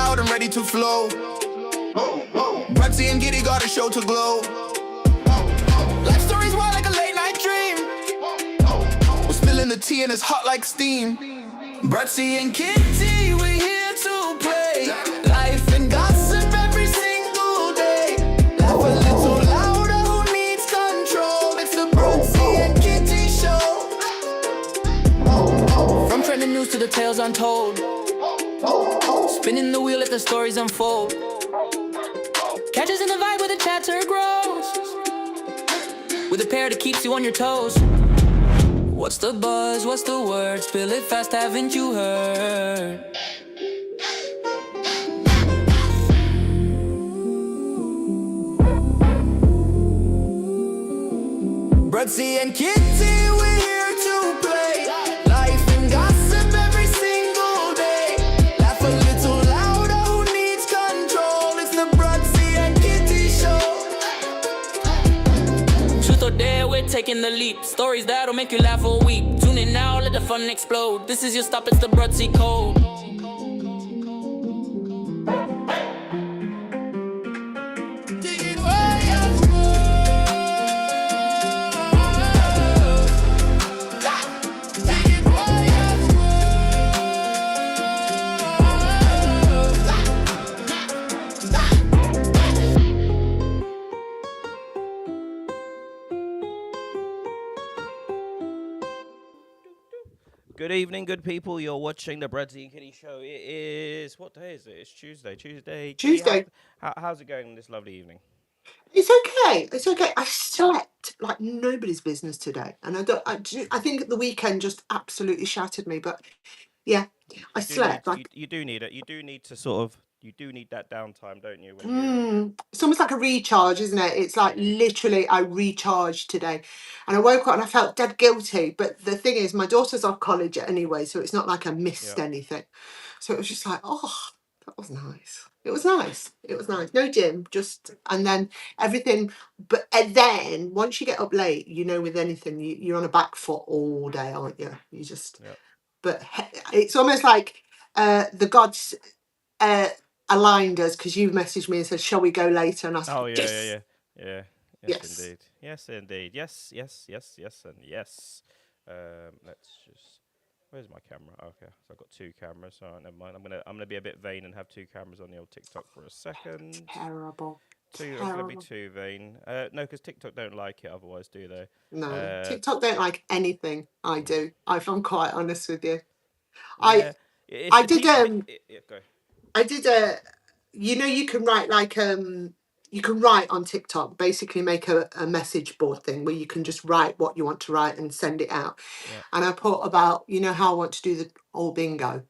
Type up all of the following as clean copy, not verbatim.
loud and ready to flow. BRUDDC and Giddy got a show to glow. Life stories wild like a late night dream. We're spilling the tea and it's hot like steam. BRUDDC and Kitty, we're here to play. Life and gossip every single day. Laugh a little louder, who needs control? It's the BRUDDC and Kitty show. From trending news to the tales untold. Spinning the wheel, let the stories unfold. Catch us in the vibe where the chatter grows. With a pair that keeps you on your toes. What's the buzz? What's the word? Spill it fast, haven't you heard? BRUDDC and Kitty, we're here to play. Life and gossip every single day. Laugh a little louder, who needs control? It's the BRUDDC and Kitty show. Truth or dare, we're taking the leap. Stories that'll make you laugh or weep. Tune in now, let the fun explode. This is your stop, it's the BRUDDC code. Good evening, good people. You're watching the BRUDDC and Kitty show. It is, what day is it? It's Tuesday. Tuesday. How's it going this lovely evening? It's okay. It's okay. I slept like nobody's business today, and I think the weekend just absolutely shattered me. But yeah, I slept. You do need it. You do need to sort of. You do need that downtime, don't you? When It's almost like a recharge, isn't it? It's like literally I recharged today, and I woke up and I felt dead guilty. But the thing is, my daughter's off college anyway, so it's not like I missed anything. So it was just like, oh, that was nice. It was nice. It was nice. No gym, just and then everything. But and then once you get up late, you know, with anything, you're on a back foot all day, aren't you? You just. But it's almost like the gods aligned us because you messaged me and said, "Shall we go later?" And I said, "Yes, indeed, yes, indeed, yes, and yes." Let's just. Where's my camera? Okay, so I've got two cameras. All right, never mind. I'm gonna be a bit vain and have two cameras on the old TikTok for a second. Terrible. I'm gonna be too vain. No, because TikTok don't like it. Otherwise, do they? No, TikTok don't like anything I do. If I'm quite honest with you, I did. You know, you can write like you can write on TikTok, basically make a message board thing where you can just write what you want to write and send it out. And I put about, you know how I want to do the all bingo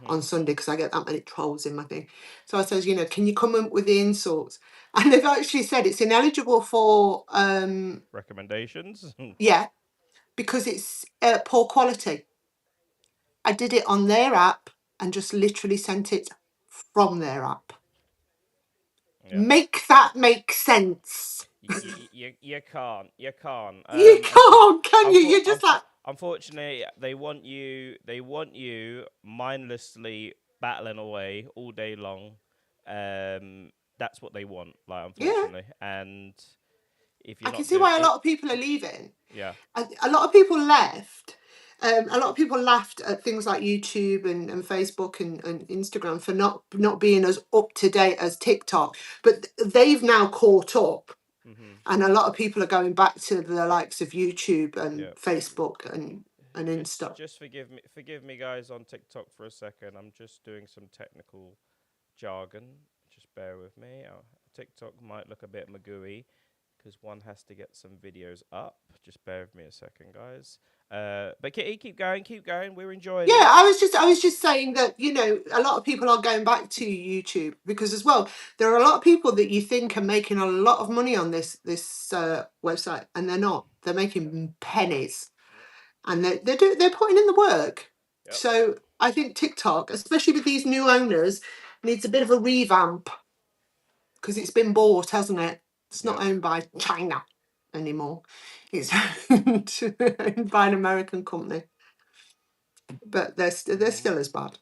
on Sunday because I get that many trolls in my thing. So I says, you know, can you come up with the insults? And they've actually said it's ineligible for recommendations. Yeah, because it's poor quality. I did it on their app and just literally sent it from their app. Make that make sense. You can't. You can't. You can't, can you? You're just like. Unfortunately, they want you mindlessly battling away all day long. That's what they want. Like, unfortunately, and if you, I can see why a lot of people are leaving. Yeah. A lot of people left. A lot of people laughed at things like YouTube and Facebook and Instagram for not being as up to date as TikTok, but they've now caught up, and a lot of people are going back to the likes of YouTube and Facebook and Insta. Just forgive me, guys, on TikTok for a second. I'm just doing some technical jargon. Just bear with me. TikTok might look a bit magooey because one has to get some videos up. Just bear with me a second, guys. But Kitty, keep going. We're enjoying. Yeah, I was just saying that, you know, a lot of people are going back to YouTube because as well, there are a lot of people that you think are making a lot of money on this website, and they're not. They're making pennies, and they're putting in the work. So I think TikTok, especially with these new owners, needs a bit of a revamp because it's been bought, hasn't it? It's not owned by China anymore. It's owned by an American company, but they're still as bad,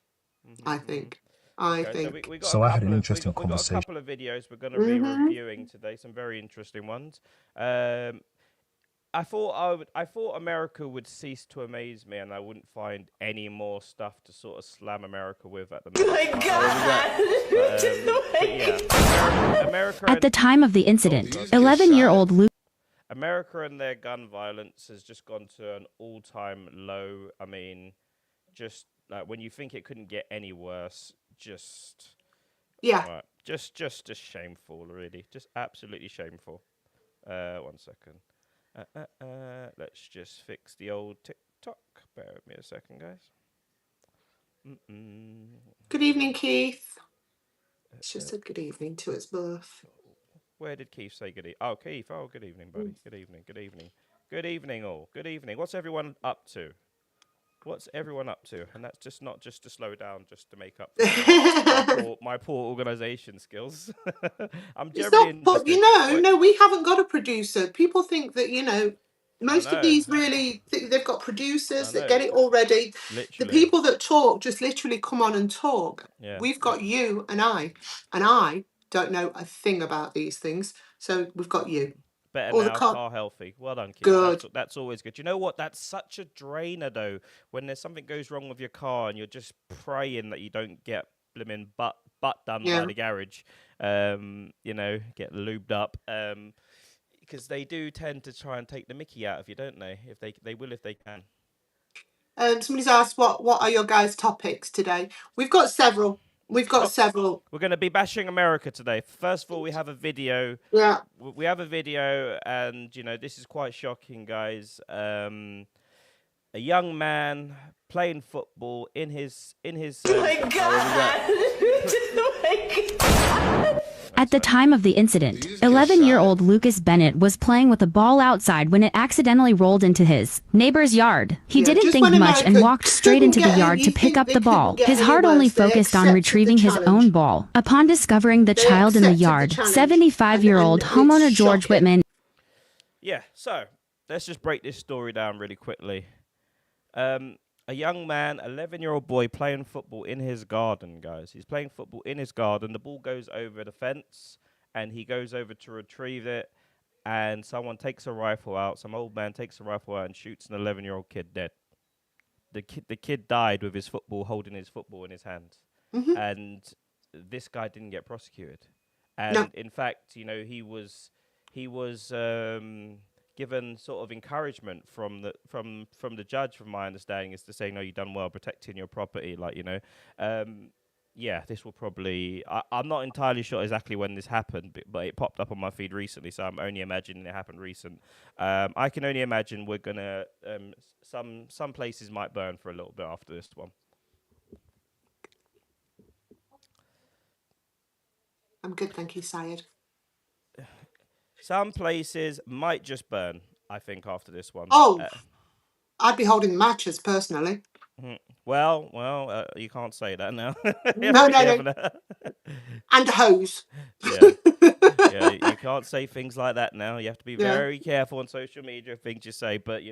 I think. I Okay, so think. we got a So I had an couple of interesting we got a conversation. couple of videos we're going to be Mm-hmm. reviewing today. Some very interesting ones. Um, I thought America would cease to amaze me, and I wouldn't find any more stuff to sort of slam America with at the Oh minute. my God! But yeah, America At the and time of the incident, Jesus, get 11-year-old Luke America and their gun violence has just gone to an all-time low. I mean, just like when you think it couldn't get any worse, just Yeah. right, just shameful, really, just absolutely shameful. 1 second. Let's just fix the old TikTok. Bear with me a second, guys. Good evening, Keith. She Uh, said good evening to us both. Where did Keith say good evening? Oh, Keith. Oh, good evening, buddy. Good evening. Good evening. Good evening, all. Good evening. What's everyone up to? What's everyone up to? And that's just not just to slow down, just to make up for my poor organisation skills. I'm It's generally not, but interested. no, we haven't got a producer. People think that, I most of know. these really think they've got producers I that know. get it already. The Literally. people that talk just literally come on and talk. Yeah. We've got you and I don't know a thing about these things. So we've got you. Better Or the now, car. car healthy. Well done, Keith. Good. That's always good. You know what? That's such a drainer, though. When there's something goes wrong with your car and you're just praying that you don't get blimmin' butt done by Yeah. the garage. Get lubed up. Because they do tend to try and take the mickey out of you, don't they? If they will if they can. Somebody's asked what are your guys' topics today? We've got several. We've got several. We're going to be bashing America today. First of all, we have a video. Yeah. We have a video, and this is quite shocking, guys. A young man playing football in his. Oh my God! At the time of the incident, 11-year-old Lucas Bennett was playing with a ball outside when it accidentally rolled into his neighbor's yard. He Yeah, didn't just think when much and America walked straight couldn't into the get yard any- to you pick think up they the ball. couldn't get His any heart only worse. They focused on accepted the retrieving his challenge. own ball. Upon discovering the They child in the accepted the yard, challenge, 75-year-old and homeowner it's George shocking. Whitman. Yeah, so let's just break this story down really quickly. A young man, 11-year-old boy, playing football in his garden, guys. He's playing football in his garden. The ball goes over the fence, and he goes over to retrieve it, and someone takes a rifle out. Some old man takes a rifle out and shoots an 11-year-old kid dead. The kid died with his football, holding his football in his hand. Mhm. And this guy didn't get prosecuted. No. And in fact, he was given sort of encouragement from the judge, from my understanding, is to say, no, you've done well protecting your property, this will probably, I'm not entirely sure exactly when this happened, but it popped up on my feed recently, so I'm only imagining it happened recent. I can only imagine we're gonna some places might burn for a little bit after this one. I'm good, thank you, Syed. Some places might just burn, I think, after this one. Oh, I'd be holding matches personally. Well, you can't say that now. No. And a hose. Yeah, you can't say things like that now. You have to be Yeah. very careful on social media, things you say. But,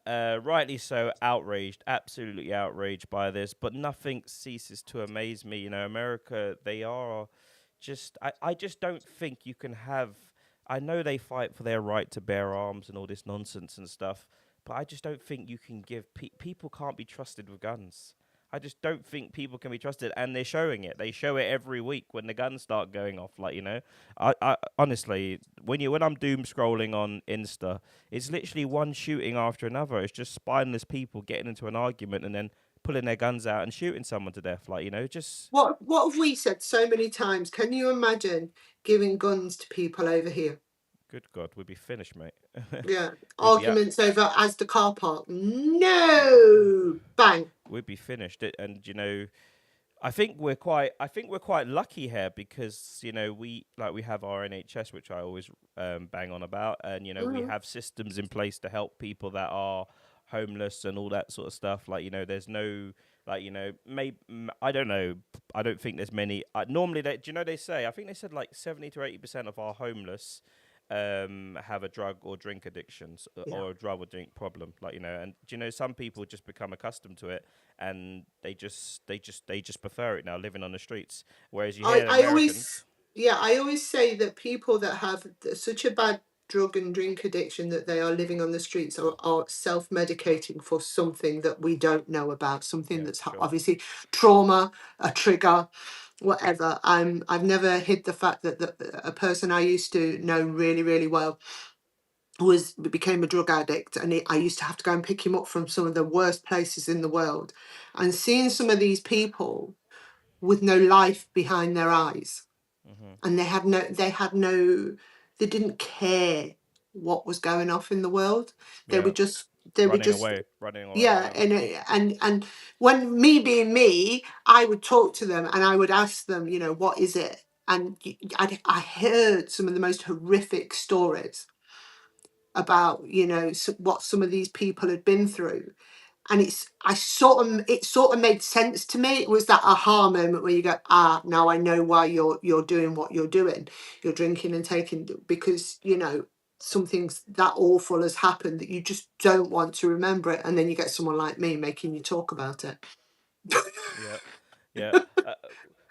rightly so, outraged, absolutely outraged by this. But nothing ceases to amaze me. America, they are just, I just don't think you can have, I know they fight for their right to bear arms and all this nonsense and stuff, but I just don't think you can give, people can't be trusted with guns. I just don't think people can be trusted, and they're showing it. They show it every week when the guns start going off. I honestly, when I'm doom scrolling on Insta, it's literally one shooting after another. It's just spineless people getting into an argument and then pulling their guns out and shooting someone to death. Just What have we said so many times? Can you imagine giving guns to people over here? good God, we'd be finished, mate. Yeah. Arguments over Asda car park. No. Bang. We'd be finished. And I think we're quite lucky here because we have our NHS, which I always bang on about, and we have systems in place to help people that are homeless and all that sort of stuff. There's no maybe I don't know. I don't think there's many. Normally, they say, I think they said 70 to 80% of our homeless have a drug or drink addictions Yeah. or a drug or drink problem, like, you know. And do you know, some people just become accustomed to it, and they just prefer it now, living on the streets, whereas you hear I Americans. always, yeah, I always say that people that have such a bad drug and drink addiction that they are living on the streets are self-medicating for something that we don't know about, something Yeah, that's sure. obviously trauma, a trigger, whatever. I've never hid the fact that a person I used to know really, really well became a drug addict, and I used to have to go and pick him up from some of the worst places in the world, and seeing some of these people with no life behind their eyes, Hmm. and they didn't care what was going off in the world. They were Yeah, just they were just running away. yeah. Yeah. And when, me being me, I would talk to them and I would ask them, what is it? And I heard some of the most horrific stories about, what some of these people had been through. And it sort of made sense to me. It was that aha moment where you go, now I know why you're doing what you're doing. You're drinking and taking, because something that awful has happened that you just don't want to remember it, and then you get someone like me making you talk about it. Yeah, yeah. Uh,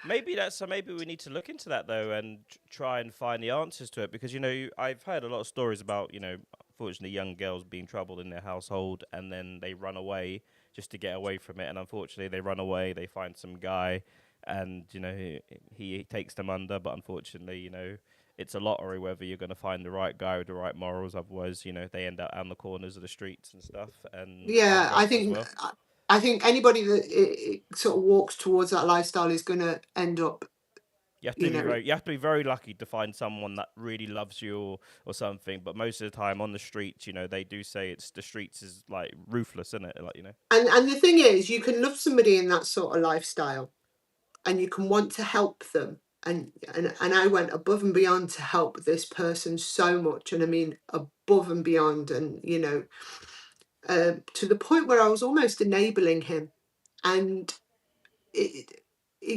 maybe that's so. Maybe we need to look into that though, and try and find the answers to it. Because I've heard a lot of stories about unfortunately, young girls being troubled in their household, and then they run away just to get away from it. And unfortunately, they run away. They find some guy, and he takes them under. But unfortunately, it's a lottery whether you're going to find the right guy with the right morals. Otherwise, they end up on the corners of the streets and stuff, and on Yeah, I drugs as think well. I think anybody that sort of walks towards that lifestyle is going to end up, you know, You have to be very lucky to find someone that really loves you, or something. But most of the time on the streets, they do say it's the streets is like ruthless, isn't it? Like. and the thing is, you can love somebody in that sort of lifestyle, and you can want to help them. And I went above and beyond to help this person so much, and I mean above and beyond, and to the point where I was almost enabling him. And it,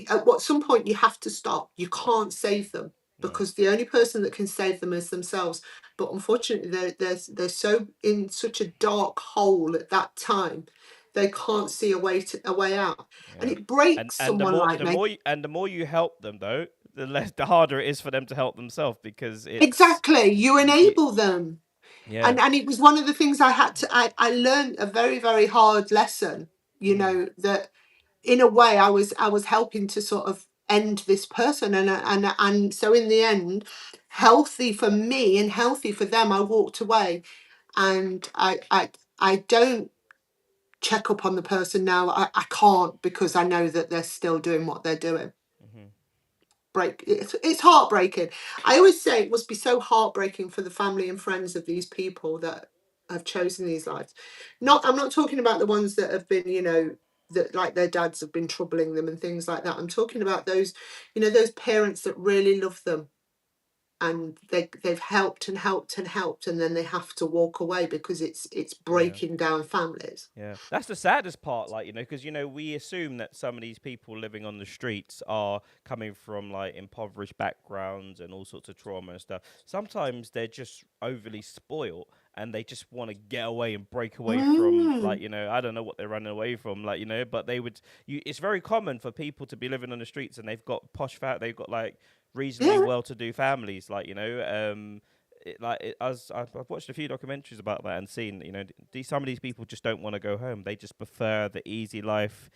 at what some point you have to stop. You can't save them, No. because the only person that can save them is themselves. But unfortunately, they're so in such a dark hole at that time, they can't see a way out, and Yeah. it And breaks and the someone more like the me. more you, and the more you help them though, the harder it is for them to help themselves, because it's Exactly, you y enable them. yeah. And it was one of the things I learned a very, very hard lesson, Mm. that in a way I was helping to sort of end this person, and so in the end, healthy for me and healthy for them, I walked away. And I don't check up on the person now. I can't, because I know that they're still doing what they're doing. Hmm. It's heartbreaking. I always say it must be so heartbreaking for the family and friends of these people that have chosen these lives. I'm not talking about the ones that have been, that like their dads have been troubling them and things like that. I'm talking about those, those parents that really love them, and they've helped and helped and helped, and then they have to walk away because it's Yeah. breaking down families. Yeah, that's the saddest part, like, because we assume that some of these people living on the streets are coming from like impoverished backgrounds and all sorts of trauma and stuff. Sometimes they're just overly spoiled, and they just want to get away and break away from, like, Mm, I don't know what they're running away from, like, but they would. It's very common for people to be living on the streets, and they've got they've got like reasonably yeah. well-to-do families, like, I've watched a few documentaries about that and seen, some of these people just don't want to go home. They just prefer the easy life,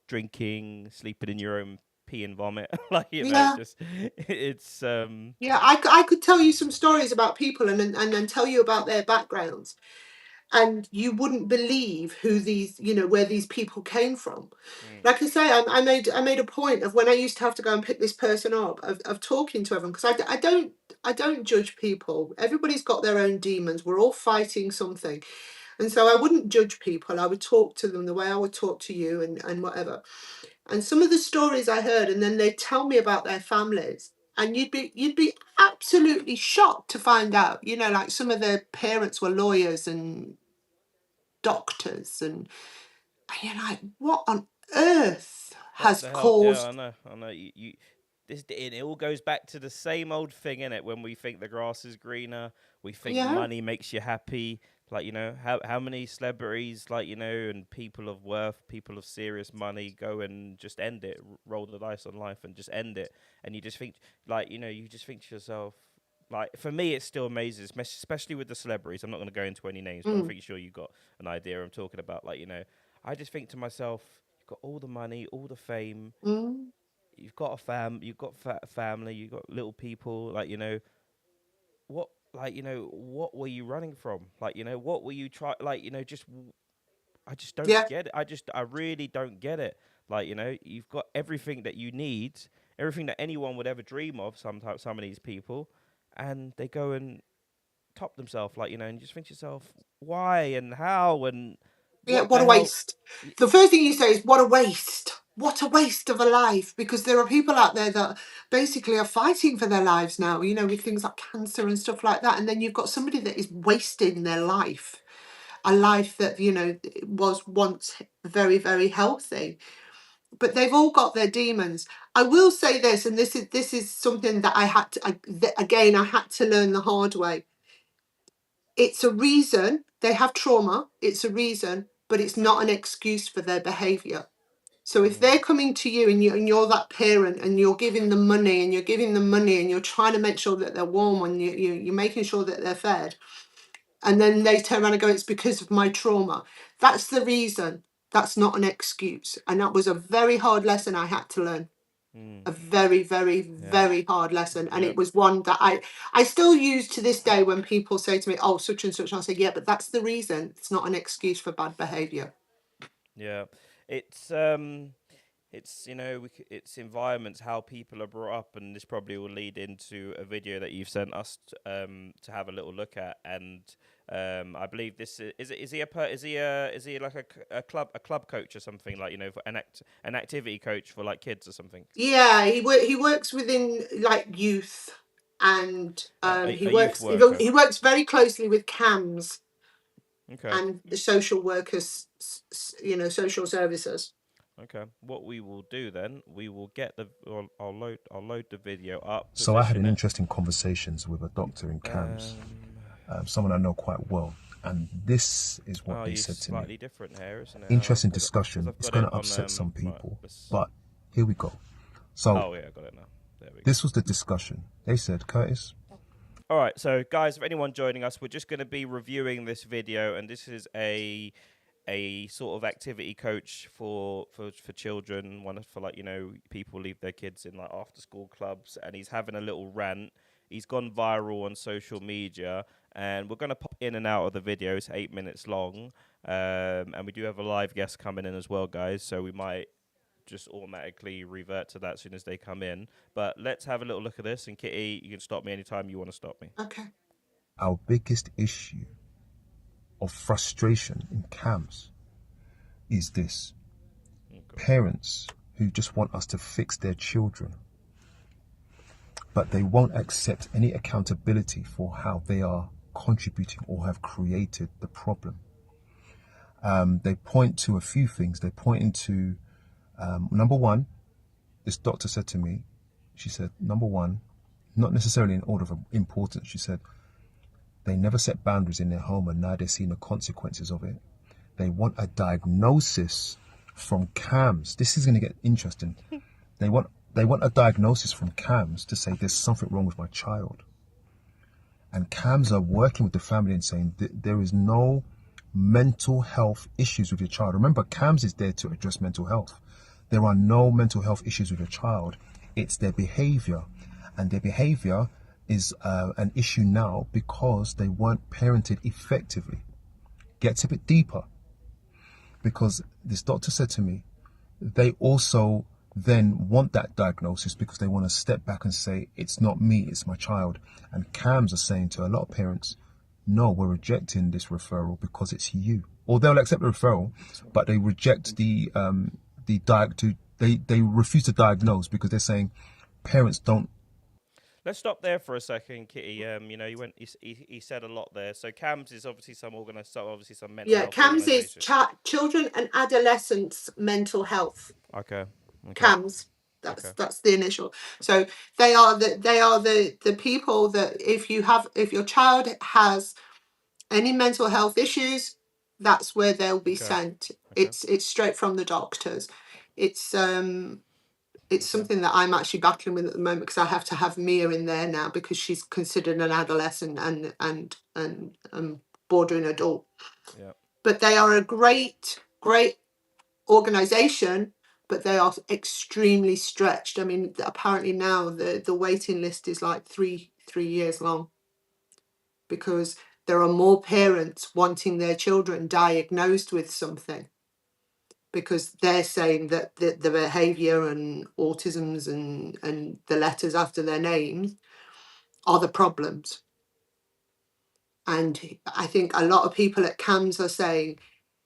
drinking, sleeping in your own pee and vomit. Like, Yeah. it's Yeah, I could tell you some stories about people, and then tell you about their backgrounds, and you wouldn't believe who these, where these people came from. mm, Like I say, I made a point of, when I used to have to go and pick this person up, of talking to everyone, because I don't judge people. Everybody's got their own demons. We're all fighting something, and so I wouldn't judge people. I would talk to them the way I would talk to you, and whatever. And some of the stories I heard, and then they tell me about their families, and you'd be absolutely shocked to find out, like some of their parents were lawyers and doctors, and you're like, what on earth what has the hell? Yeah, caused? I know. it all goes back to the same old thing, innit? When we think the grass is greener, we think Yeah. money makes you happy. Like, you know, how many celebrities, like, you know, and people of worth, people of serious money go and just end it, roll the dice on life and just end it. And you just think, like, you know, you just think to yourself, like, for me, it still amazes, especially with the celebrities. I'm not going to go into any names, but I'm pretty sure you got an idea I'm talking about. Like, you know, I just think to myself, you've got all the money, all the fame, Mm. you've got you've got family, you've got little people, like, you know, what, like, you know, what were you running from? Like, you know, what were you trying, like, you know, I just don't Yeah. get it. I really don't get it. Like, you know, you've got everything that you need, everything that anyone would ever dream of, sometimes some of these people, and they go and top themselves, like, you know, and you just think to yourself, why and how and Yeah, what what the a hell? waste. The first thing you say is, what a waste. What a waste of a life. Because there are people out there that basically are fighting for their lives now, you know, with things like cancer and stuff like that. And then you've got somebody that is wasting their life, a life that, you know, was once very, very healthy. But they've all got their demons. I will say this, and this is something that I had to, again, I had to learn the hard way. It's a reason they have trauma. It's a reason, but it's not an excuse for their behavior. So if they're coming to you and you're that parent and you're giving them money and you're giving them money and you're trying to make sure that they're warm and you're making sure that they're fed, and then they turn around and go, it's because of my trauma. That's the reason. That's not an excuse. And that was a very hard lesson I had to learn. A very, very, Yeah, very hard lesson. And yeah, it was one that I still use to this day when people say to me, oh, such and such. And I say, yeah, but that's the reason. It's not an excuse for bad behavior. yeah. It's it's, you know, it's environments, how people are brought up, and this probably will lead into a video that you've sent us to have a little look at. And I believe this is he is he like a club coach or something, like, you know, for an activity coach for like kids or something. Yeah, he works within like youth, and he A youth works worker. he works very closely with CAMS Okay. and the social workers, you know, social services. Okay. What we will do then, we will get I'll load the video up. So I had Position an it. interesting conversations with a doctor in CAMS, someone I know quite well, and this is what they you said to slightly me. different here, isn't it? Interesting Because discussion. I've It's got going it to on upset some right, people, but here we go. So oh yeah, I got it now. There we go. this was the discussion. They said, Curtis, All right, so guys, if anyone joining us, we're just going to be reviewing this video, and this is a sort of activity coach for children, one for, like, you know, people leave their kids in like after school clubs, and he's having a little rant. He's gone viral on social media, and we're going to pop in and out of the video. It's 8 minutes long, and we do have a live guest coming in as well, guys, so we might just automatically revert to that as soon as they come in. But let's have a little look at this, and Kitty, you can stop me anytime you want to stop me. Okay. our biggest issue of frustration in CAMS is this. Parents who just want us to fix their children, but they won't accept any accountability for how they are contributing or have created the problem. They point to a few things. They point into, number one, this doctor said to me, she said, number one, not necessarily in order of importance, she said, they never set boundaries in their home and now they're seeing the consequences of it. They want a diagnosis from CAMS. This is going to get interesting. They want a diagnosis from CAMS to say there's something wrong with my child. And CAMS are working with the family and saying there is no mental health issues with your child. Remember, CAMS is there to address mental health. There are no mental health issues with your child. It's their behavior. And their behavior is an issue now because they weren't parented effectively. Gets a bit deeper. Because this doctor said to me, they also then want that diagnosis because they want to step back and say, it's not me, it's my child. And CAMS are saying to a lot of parents, no, we're rejecting this referral because it's you. Or they'll accept the referral, but they reject they refuse to diagnose because they're saying parents don't. Let's stop there for a second, Kitty. You know, he said a lot there. So CAMS is obviously some mental Yeah, health CAMS is organisation. children and adolescents mental health. Okay. CAMS. Okay. That's the initial. So they are the people that if your child has any mental health issues, that's where they'll be Okay. sent. Okay. It's straight from the doctors. It's Okay. something that I'm actually battling with at the moment because I have to have Mia in there now because she's considered an adolescent and bordering adult. Yeah. But they are a great organization, but they are extremely stretched. I mean, apparently now the waiting list is like three years long because there are more parents wanting their children diagnosed with something because they're saying that the behavior and autisms and the letters after their names are the problems. And I think a lot of people at CAMS are saying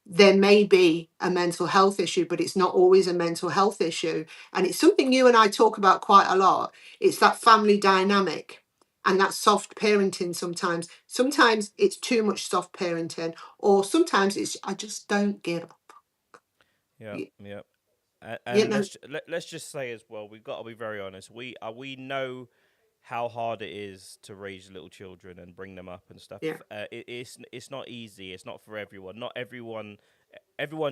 there may be a mental health issue, but it's not always a mental health issue. And it's something you and I talk about quite a lot. It's that family dynamic and that soft parenting sometimes. Sometimes it's too much soft parenting, or sometimes it's I just don't give up. Yeah. Yeah. You And know, let's just say as well, we've got to be very honest. We know how hard it is to raise little children and bring them up and stuff. yeah. It's not easy. It's not for everyone. Not everyone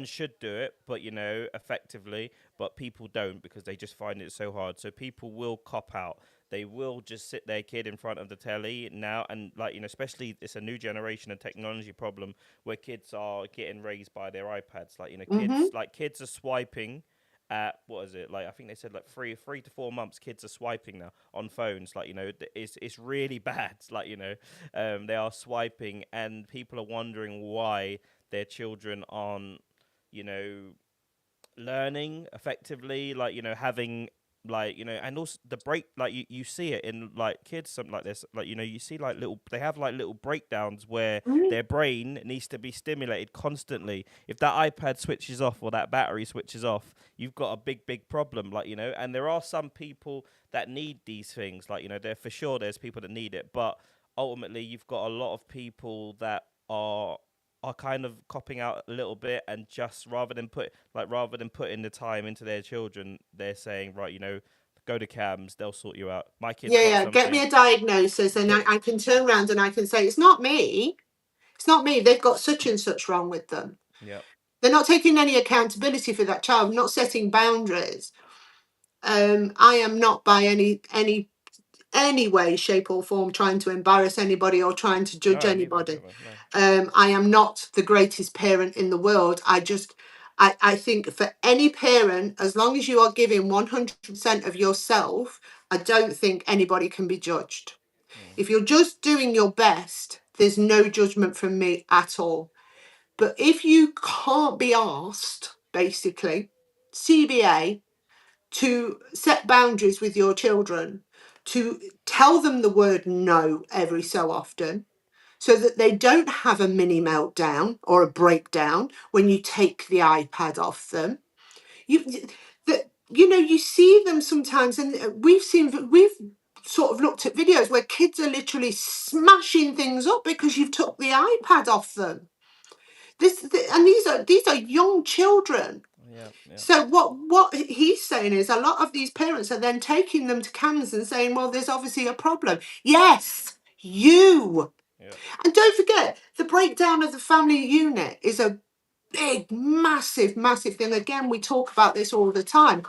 should do it, but effectively. But people don't because they just find it so hard. So people will cop out. They will just sit their kid in front of the telly now, and especially it's a new generation and technology problem where kids are getting raised by their iPads. Mm-hmm. Kids are swiping at what is it, like I think they said like 3 to 4 months kids are swiping now on phones, it's really bad. They are swiping and people are wondering why their children aren't you know learning effectively, having and also the break, you see it in kids, something like this, you see they have little breakdowns where Mm-hmm. their brain needs to be stimulated constantly. If that iPad switches off or that battery switches off, you've got a big problem, and there are some people that need these things, there for sure there's people that need it, but ultimately you've got a lot of people that are kind of copping out a little bit and just rather than putting the time into their children, they're saying, right, go to CAMS, they'll sort you out. My kid's Yeah, got yeah. Get me something. a diagnosis, and Get I can turn around and I can say, it's not me. It's not me. They've got such and such wrong with them. Yeah. They're not taking any accountability for that child, not setting boundaries. I am not by any way, shape, or form trying to embarrass anybody or trying to judge No, neither, anybody. never, no. I am not the greatest parent in the world. I think for any parent, as long as you are giving 100% of yourself, I don't think anybody can be judged. If you're just doing your best, there's no judgment from me at all. But if you can't be asked, basically, CBA, to set boundaries with your children, to tell them the word no every so often, so that they don't have a mini meltdown or a breakdown when you take the iPad off them. You that you see them sometimes, and we've sort of looked at videos where kids are literally smashing things up because you've took the iPad off them. And these are young children. Yeah, yeah, So what he's saying is a lot of these parents are then taking them to CAMS and saying, well, there's obviously a problem. Yes, you. yeah, And don't forget, the breakdown of the family unit is a big, massive thing. Again, we talk about this all the time.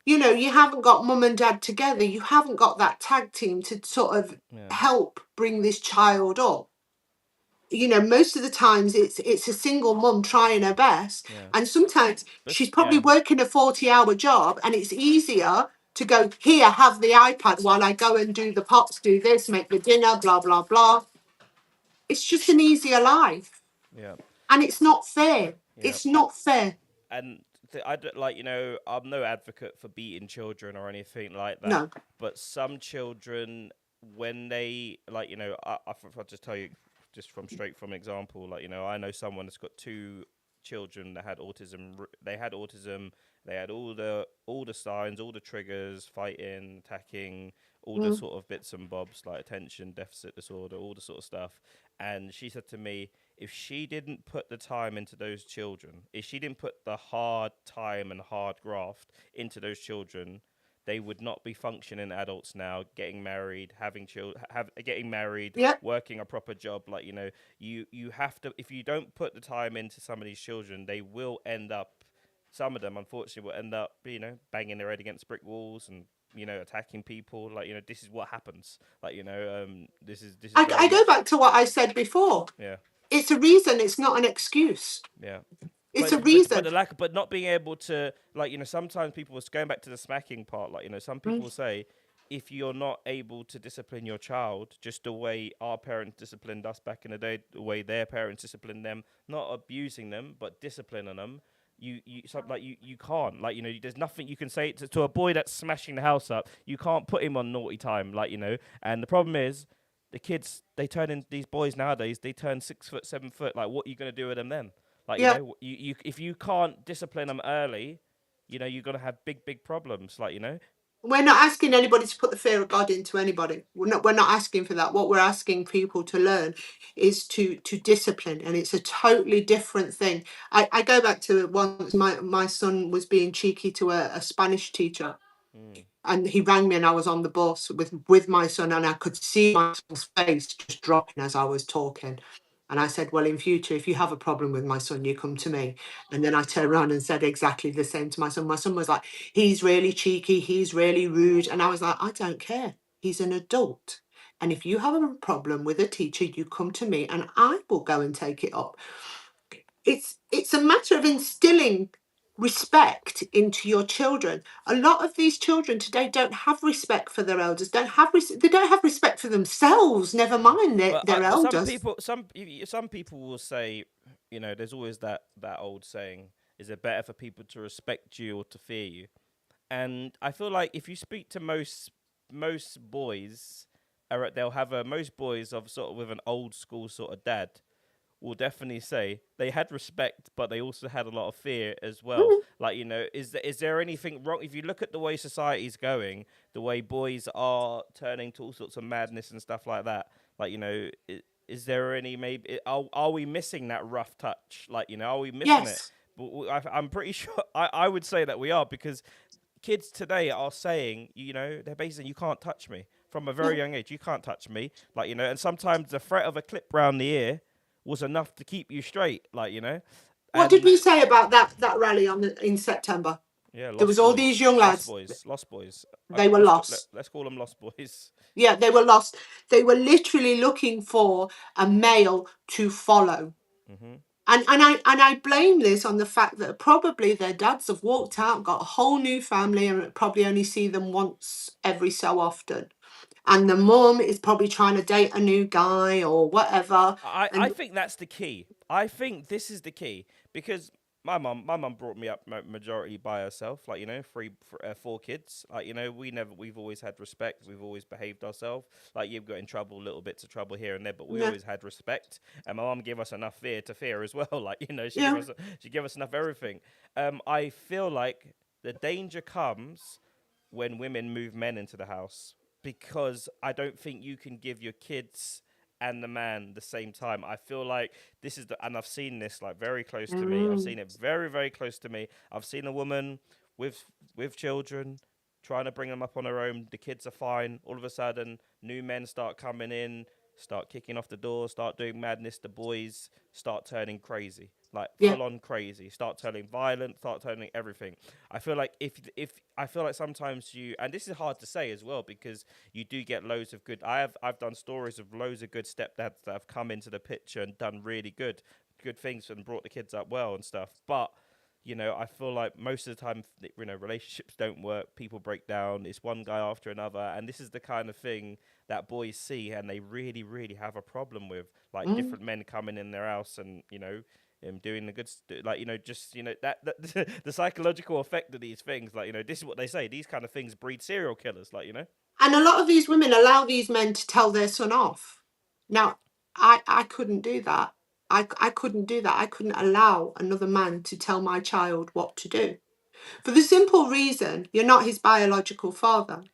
You haven't got mum and dad together. You haven't got that tag team to sort of yeah, help bring this child up. Most of the times it's a single mum trying her best. yeah. And sometimes she's probably Yeah, working a 40-hour job and it's easier to go, here, have the iPad while I go and do the pots, do this, make the dinner, blah, blah, blah. It's just an easier life. yeah, And it's not fair. yeah. It's not fair. And I don't, I'm no advocate for beating children or anything like that, No. but some children, when they I'll just tell you just straight from example, I know someone that's got two children that had autism. They had all the signs, all the triggers: fighting, attacking, all the Mm. sort of bits and bobs, like attention deficit disorder, all the sort of stuff. And she said to me, if she didn't put the time into those children, if she didn't put the hard time and hard graft into those children, they would not be functioning adults now, getting married, having children, getting married, Yeah. working a proper job. Like, you know, you have to, if you don't put the time into some of these children, they will end up, some of them unfortunately will end up, you know, banging their head against brick walls and, you know, attacking people. Like, you know, this is what happens. Like, you know, this is very I go much, back to what I said before. yeah, It's a reason. It's not an excuse. yeah. It's a But reason. the lack, but not being able to, like, you know, sometimes people was going back to the smacking part. Like, you know, some people Mm. say, if you're not able to discipline your child just the way our parents disciplined us back in the day, the way their parents disciplined them, not abusing them but disciplining them, you can't, like, you know, there's nothing you can say to a boy that's smashing the house up. You can't put him on naughty time, like, you know. And the problem is, the kids, they turn in, these boys nowadays, they turn 6 foot, 7 foot. Like, what are you gonna do with them then? Like, you Yeah. know, you if you can't discipline them early, you know, you're gonna have big problems. Like, you know, We're not asking anybody to put the fear of God into anybody. We're not asking for that. What we're asking people to learn is to discipline, and it's a totally different thing. I go back to once my son was being cheeky to a Spanish teacher, and he rang me, and I was on the bus with my son, and I could see my son's face just dropping as I was talking. And I said, well, in future, if you have a problem with my son, you come to me. And then I turned around and said exactly the same to my son. My son was like, he's really cheeky, he's really rude. And I was like, I don't care. He's an adult. And if you have a problem with a teacher, you come to me and I will go and take it up. It's a matter of instilling respect into your children. A lot of these children today don't have respect for their elders, they don't have respect for themselves, never mind their but some elders. people, some people will say, you know, there's always that old saying: is it better for people to respect you or to fear you? And I feel like if you speak to most boys, they'll have most boys of sort of with an old school sort of dad will definitely say they had respect, but they also had a lot of fear as well. Like, you know, is there anything wrong if you look at the way society's going, the way boys are turning to all sorts of madness and stuff like that? Like, you know, is there any maybe are we missing that rough touch? Like, you know, are we missing it? Yes. But I'm pretty sure I would say that we are, because kids today are saying, you know, they're basically, you can't touch me from a very young age. You can't touch me, like, you know. And sometimes the threat of a clip round the ear was enough to keep you straight, like, you know. What did And we say about that rally in September? yeah, There was all these young lads. lost boys. They were lost. Let's call them lost boys. Yeah, they were lost. They were literally looking for a male to follow. And I blame this on the fact that probably their dads have walked out, got a whole new family, and probably only see them once every so often. And the mum is probably trying to date a new guy or whatever. I And think that's the key. I think this is the key, because my mum brought me up majority by herself. Like, you know, four kids. Like, you know, we've always had respect. We've always behaved ourselves. Like, you've got in trouble, little bits of trouble here and there, but we yeah, always had respect. And my mum gave us enough fear to fear as well. Like, you know, yeah. she gave us enough everything. I feel like the danger comes when women move men into the house, because I don't think you can give your kids and the man the same time. I feel like this is and I've seen this like very close to me. I've seen it very close to me. I've seen a woman with children trying to bring them up on her own. The kids are fine. All of a sudden, new men start coming in, start kicking off the door, start doing madness. The boys start turning crazy, like Yeah. full on crazy. Start turning violent, start turning everything. I feel like if I feel like sometimes and this is hard to say as well, because you do get loads of good. I've done stories of loads of good stepdads that have come into the picture and done really good things and brought the kids up well and stuff. But you know, I feel like most of the time, you know, relationships don't work. People break down. It's one guy after another, and this is the kind of thing that boys see, and they really have a problem with, like different men coming in their house and, you know, doing the good, like, you know, just, you know, that the psychological effect of these things, like, you know, this is what they say. These kind of things breed serial killers, like, you know. And a lot of these women allow these men to tell their son off. Now, I couldn't do that. I couldn't do that. I couldn't allow another man to tell my child what to do. For the simple reason, you're not his biological father.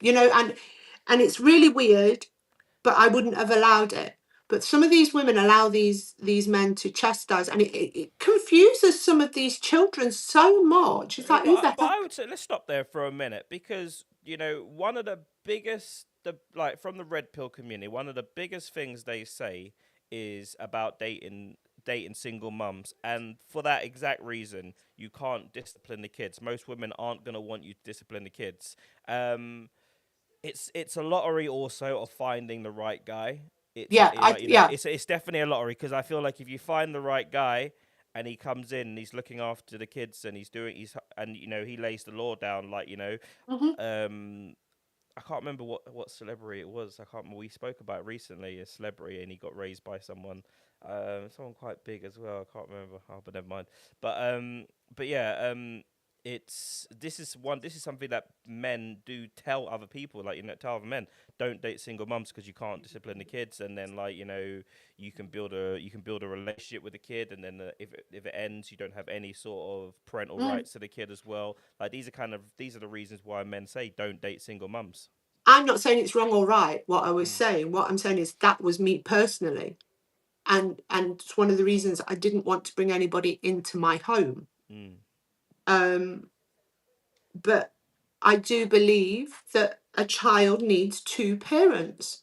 You know, and it's really weird, but I wouldn't have allowed it. But some of these women allow these men to chastise, and it confuses some of these children so much. It's Yeah, like, who the but I heck? would say let's stop there for a minute, because one of the biggest, from the red pill community, one of the biggest things they say is about dating single mums, and for that exact reason, you can't discipline the kids. Most women aren't gonna want you to discipline the kids. Um, it's a lottery also of finding the right guy. Yeah, yeah. It's definitely a lottery, because I feel like if you find the right guy and he comes in and he's looking after the kids and he lays the law down, Hmm. um I can't remember what celebrity it was. I can't remember. We spoke about recently a celebrity, and he got raised by someone quite big as well. I can't remember. Oh, but never mind. But yeah, it's this is something that men do tell other people, tell other men, don't date single mums because you can't discipline the kids, and then you can build a relationship with the kid, and then if it ends, you don't have any sort of parental Mm. rights to the kid as well. Like these are the reasons why men say don't date single mums. I'm not saying it's wrong or right. What I was Mm, saying, what I'm saying is that was me personally, and it's one of the reasons I didn't want to bring anybody into my home. mm, Um, but I do believe that a child needs two parents.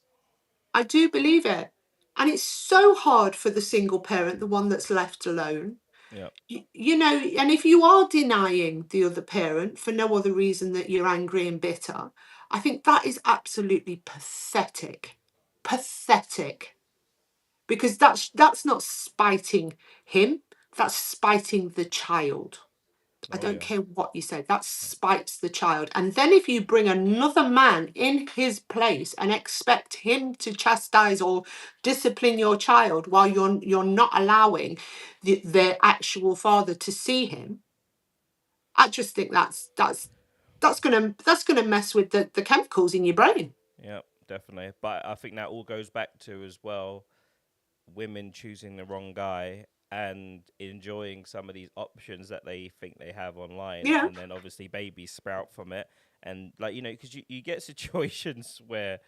I do believe it. And it's so hard for the single parent, the one that's left alone. yeah, And if you are denying the other parent for no other reason that you're angry and bitter, I think that is absolutely pathetic. Pathetic. Because that's not spiting him, that's spiting the child. I oh don't yeah, care what you say, that spites the child. And then if you bring another man in his place and expect him to chastise or discipline your child while you're not allowing their actual father to see him, I just think that's gonna mess with the chemicals in your brain. yeah, definitely. But I think that all goes back to, as well, women choosing the wrong guy and enjoying some of these options that they think they have online, Yeah. and then obviously babies sprout from it. And because you get situations where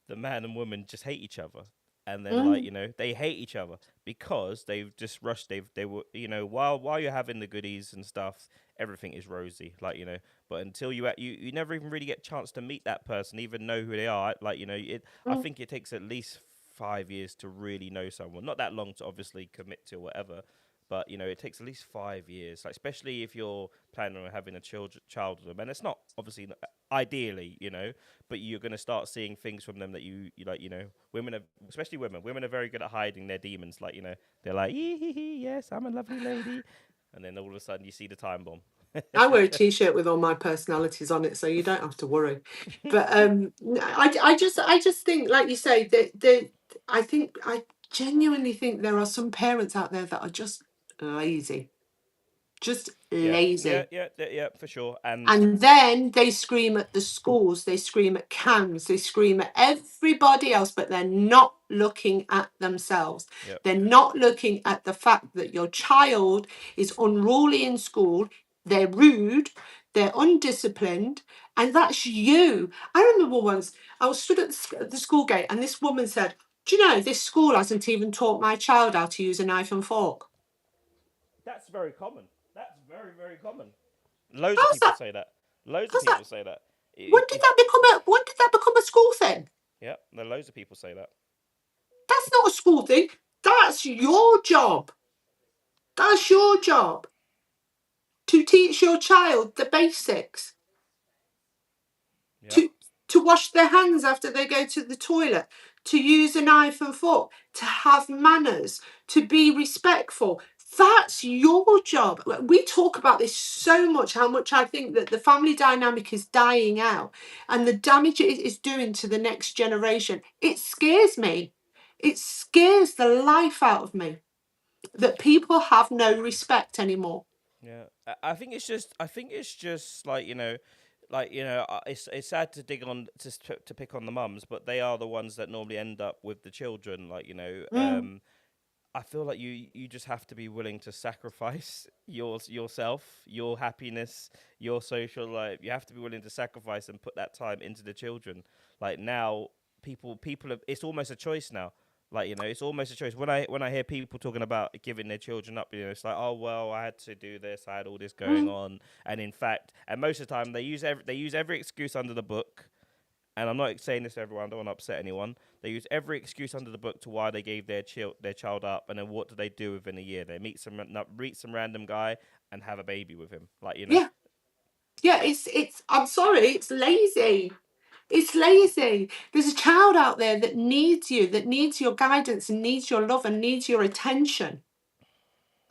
the man and woman just hate each other, and then Mm, they hate each other because they've just rushed, they were, while you're having the goodies and stuff, everything is rosy, but until you never even really get a chance to meet that person, even know who they are, I mm, think it takes at least 5 years to really know someone. Not that long to obviously commit to whatever, but it takes at least 5 years. Like, especially if you're planning on having a child with them, and it's not obviously ideally, but you're going to start seeing things from them that you like. Women are, especially women. Women are very good at hiding their demons. Like, they're like, yes, I'm a lovely lady, and then all of a sudden you see the time bomb. I wear a t-shirt with all my personalities on it, so you don't have to worry. But I just think, like you say, that I genuinely think there are some parents out there that are just lazy, just Yeah, yeah, lazy. yeah, yeah, yeah, for sure. And And then they scream at the schools, they scream at CAMS, they scream at everybody else, but they're not looking at themselves. yeah, They're not looking at the fact that your child is unruly in school, they're rude, they're undisciplined, and that's you. I remember once I was stood at the school gate, and this woman said, "Do you know, this school hasn't even taught my child how to use a knife and fork?" that's very common. That's very, very common. Loads of How's people that? say that. Loads of How's that? people say that. When did that become a school thing? Yeah, there loads of people say that. That's not a school thing. That's your job. That's your job to teach your child the basics, Yeah, to wash their hands after they go to the toilet, to use a knife and fork, to have manners, to be respectful. That's your job. We talk about this so much, how much I think that the family dynamic is dying out and the damage it is doing to the next generation. It scares me. It scares the life out of me that people have no respect anymore. yeah. I think it's just it's sad to dig on to pick on the mums, but they are the ones that normally end up with the children. Mm, I feel like you just have to be willing to sacrifice yourself, your happiness, your social life. You have to be willing to sacrifice and put that time into the children. Like, now, people have, it's almost a choice now. Like, you know, it's almost a choice. When I hear people talking about giving their children up, you know, it's like, oh well, I had to do this, I had all this going on, and in fact, and most of the time they use every excuse under the book. And I'm not saying this to everyone, I don't want to upset anyone. They use every excuse under the book to why they gave their child up, and then what do they do within a year? They meet some random guy and have a baby with him. Like, you know. Yeah. Yeah, it's I'm sorry, it's lazy. It's lazy. There's a child out there that needs you, that needs your guidance and needs your love and needs your attention.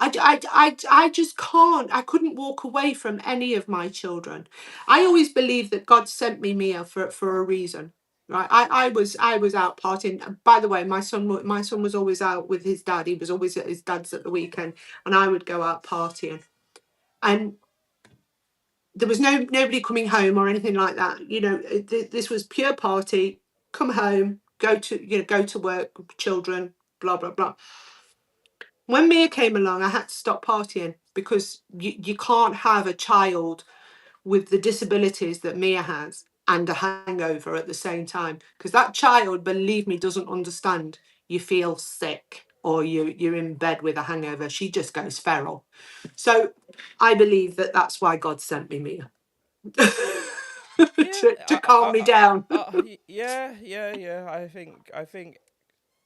I just can't. I couldn't walk away from any of my children. I always believe that God sent me Mia for a reason. Right. I was out partying. By the way, my son was always out with his dad. He was always at his dad's at the weekend, and I would go out partying. And there was nobody coming home or anything like that. You know, this was pure party. Come home, go to work, children, blah blah blah. When Mia came along, I had to stop partying because you can't have a child with the disabilities that Mia has and a hangover at the same time, because that child, believe me, doesn't understand you feel sick or you're in bed with a hangover. She just goes feral. So I believe that that's why God sent me Mia. to calm me down. Yeah. I think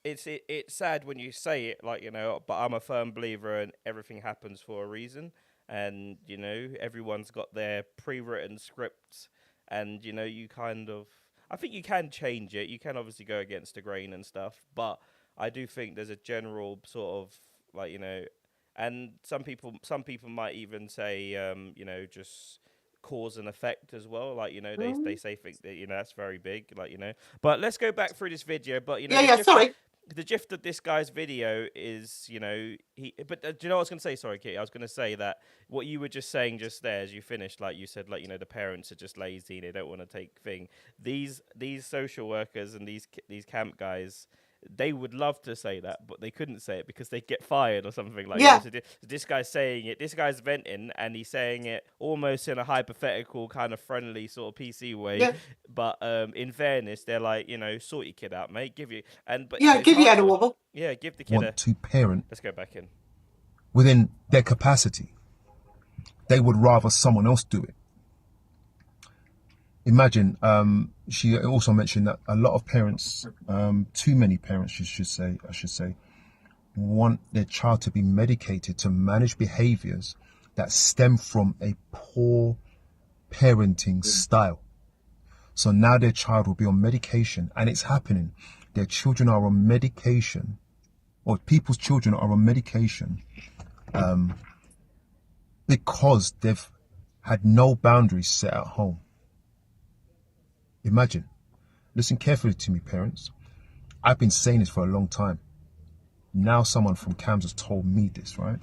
it's sad when you say it, like, you know, but I'm a firm believer in everything happens for a reason, and you know, everyone's got their pre-written scripts, and you know, you kind of, I think you can change it. You can obviously go against the grain and stuff, but I do think there's a general sort of, like, you know, and some people might even say, you know, just cause and effect as well. Like, you know, they say things that, you know, that's very big, like, you know. But let's go back through this video. But you know, Sorry. The gist of this guy's video is, you know, But do you know what I was going to say? Sorry, Kitty. I was going to say that what you were just saying just there, as you finished, like you said, like, you know, the parents are just lazy, they don't want to take thing. These social workers and these camp guys, they would love to say that, but they couldn't say it because they'd get fired or something like that. So this guy's saying it, this guy's venting, and he's saying it almost in a hypothetical, kind of friendly sort of PC way. Yeah. But in fairness, they're like, you know, sort your kid out, mate. Give you give your head a wobble. Yeah, give the kid Want to parent. Let's go back in. Within their capacity. They would rather someone else do it. Imagine, she also mentioned that a lot of parents, too many parents, I should say, want their child to be medicated to manage behaviors that stem from a poor parenting style. So now their child will be on medication, and it's happening. Their children are on medication, or people's children are on medication, because they've had no boundaries set at home. Imagine. Listen carefully to me, parents. I've been saying this for a long time. Now someone from CAMS has told me this, right?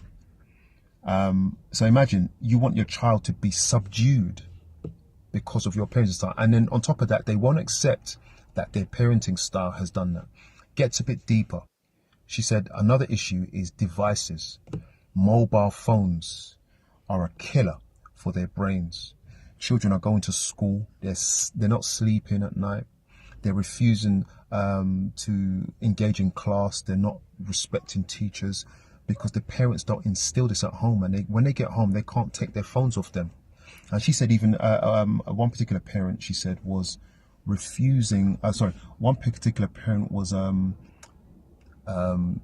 So imagine you want your child to be subdued because of your parenting style. And then on top of that, they won't accept that their parenting style has done that. Gets a bit deeper. She said another issue is devices. Mobile phones are a killer for their brains. Children are going to school. They're not sleeping at night. They're refusing to engage in class. They're not respecting teachers because the parents don't instill this at home. And when they get home, they can't take their phones off them. And she said even one particular parent, she said, was refusing. One particular parent was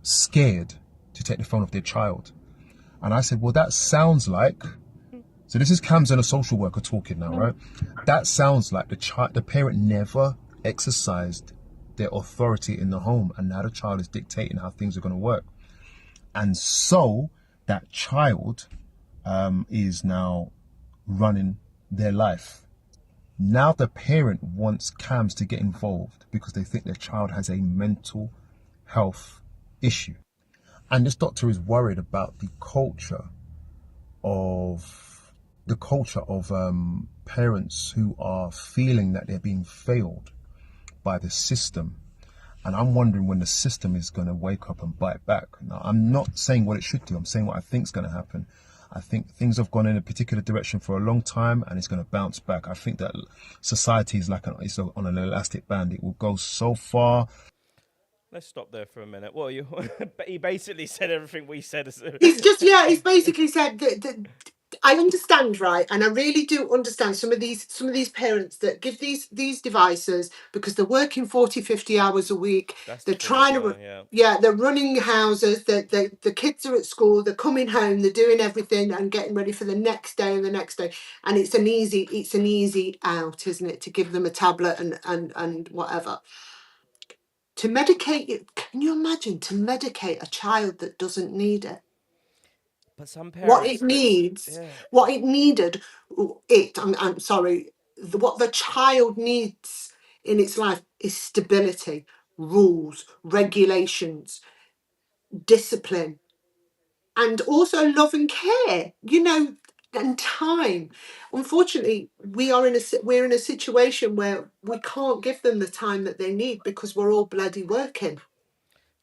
scared to take the phone off their child. And I said, well, that sounds like. So this is Cams and a social worker talking now, right? That sounds like the parent never exercised their authority in the home, and now the child is dictating how things are going to work. And so that child is now running their life. Now the parent wants Cams to get involved because they think their child has a mental health issue. And this doctor is worried about the culture of parents who are feeling that they're being failed by the system. And I'm wondering when the system is going to wake up and bite back. Now, I'm not saying what it should do. I'm saying what I think is going to happen. I think things have gone in a particular direction for a long time, and it's going to bounce back. I think that society is like it's on an elastic band. It will go so far. Let's stop there for a minute. What are you? He basically said everything we said. He's basically said that I understand, right, and I really do understand some of these parents that give these devices because they're working 40, 50 hours a week. That's They're the trying to concern, yeah. yeah, they're running houses, the kids are at school, they're coming home, they're doing everything and getting ready for the next day and the next day. And it's an easy out, isn't it, to give them a tablet and whatever. To medicate it, can you imagine to medicate a child that doesn't need it? But some What it parents, needs, yeah. what it needed, I'm sorry, what the child needs in its life is stability, rules, regulations, discipline, and also love and care, and time. Unfortunately, we're in a situation where we can't give them the time that they need because we're all bloody working.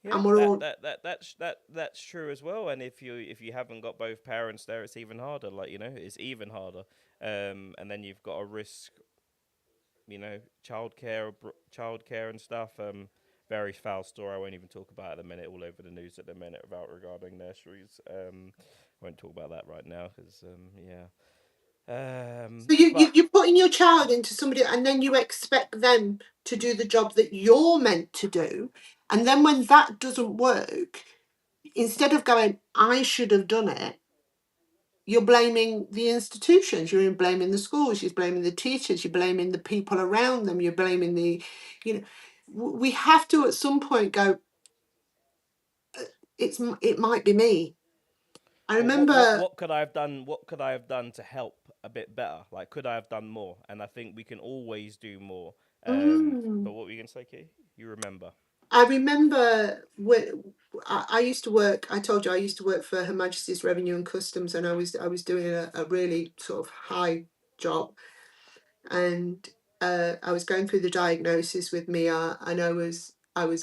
Yeah, And we're all that's true as well. And if you haven't got both parents there, it's even harder. Like it's even harder. And then you've got to risk, childcare and stuff. Very foul story. I won't even talk about it at the minute. All over the news at the minute about regarding nurseries. I won't talk about that right now because yeah. So you, But you're putting your child into somebody and then you expect them to do the job that you're meant to do. And then when that doesn't work, instead of going, I should have done it, you're blaming the institutions, you're blaming the schools, you're blaming the teachers, you're blaming the people around them, you're blaming you know, we have to at some point go, it might be me. I But what remember, what could I have done? What could I have done to help a bit better? Like, could I have done more? And I think we can always do more. mm, But what were you gonna say, Key? You remember? I remember when I used to work. I told you I used to work for Her Majesty's Revenue and Customs, and I was doing a really sort of high job, and I was going through the diagnosis with Mia, and I was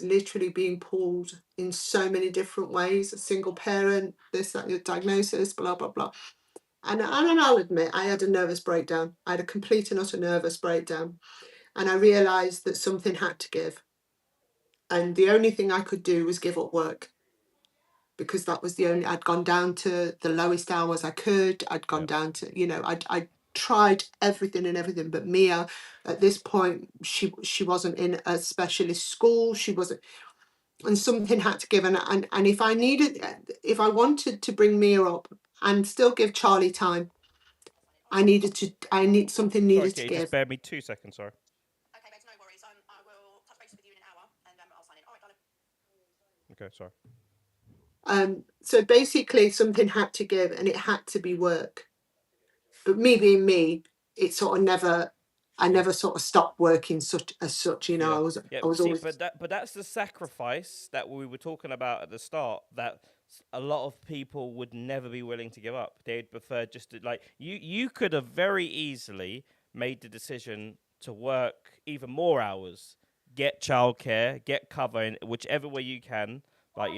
literally being pulled in so many different ways. A single parent, this that, your diagnosis, blah blah blah. And I'll admit, I had a nervous breakdown. I had a complete and utter nervous breakdown, and I realised that something had to give. And the only thing I could do was give up work because that was the only, I'd gone down to the lowest hours I could. I'd gone Yep. down to, I tried everything and everything. But Mia, at this point, she wasn't in a specialist school. She wasn't, and something had to give. And if I wanted to bring Mia up and still give Charlie time, something Sorry, needed to Key. Just give. bear me 2 seconds. Sorry. Okay, babes, no worries. I will touch base with you in an hour, and I'll sign in. All right, darling. Okay. Sorry. So basically, something had to give, and it had to be work. But me being me, it sort of never, I Yeah. never sort of stopped working such as such. Yeah. I was, Yeah. I was See, always. but that's the sacrifice that we were talking about at the start. That a lot of people would never be willing to give up. They'd prefer just to like you. You could have very easily made the decision to work even more hours, get childcare, get cover in whichever way you can. Like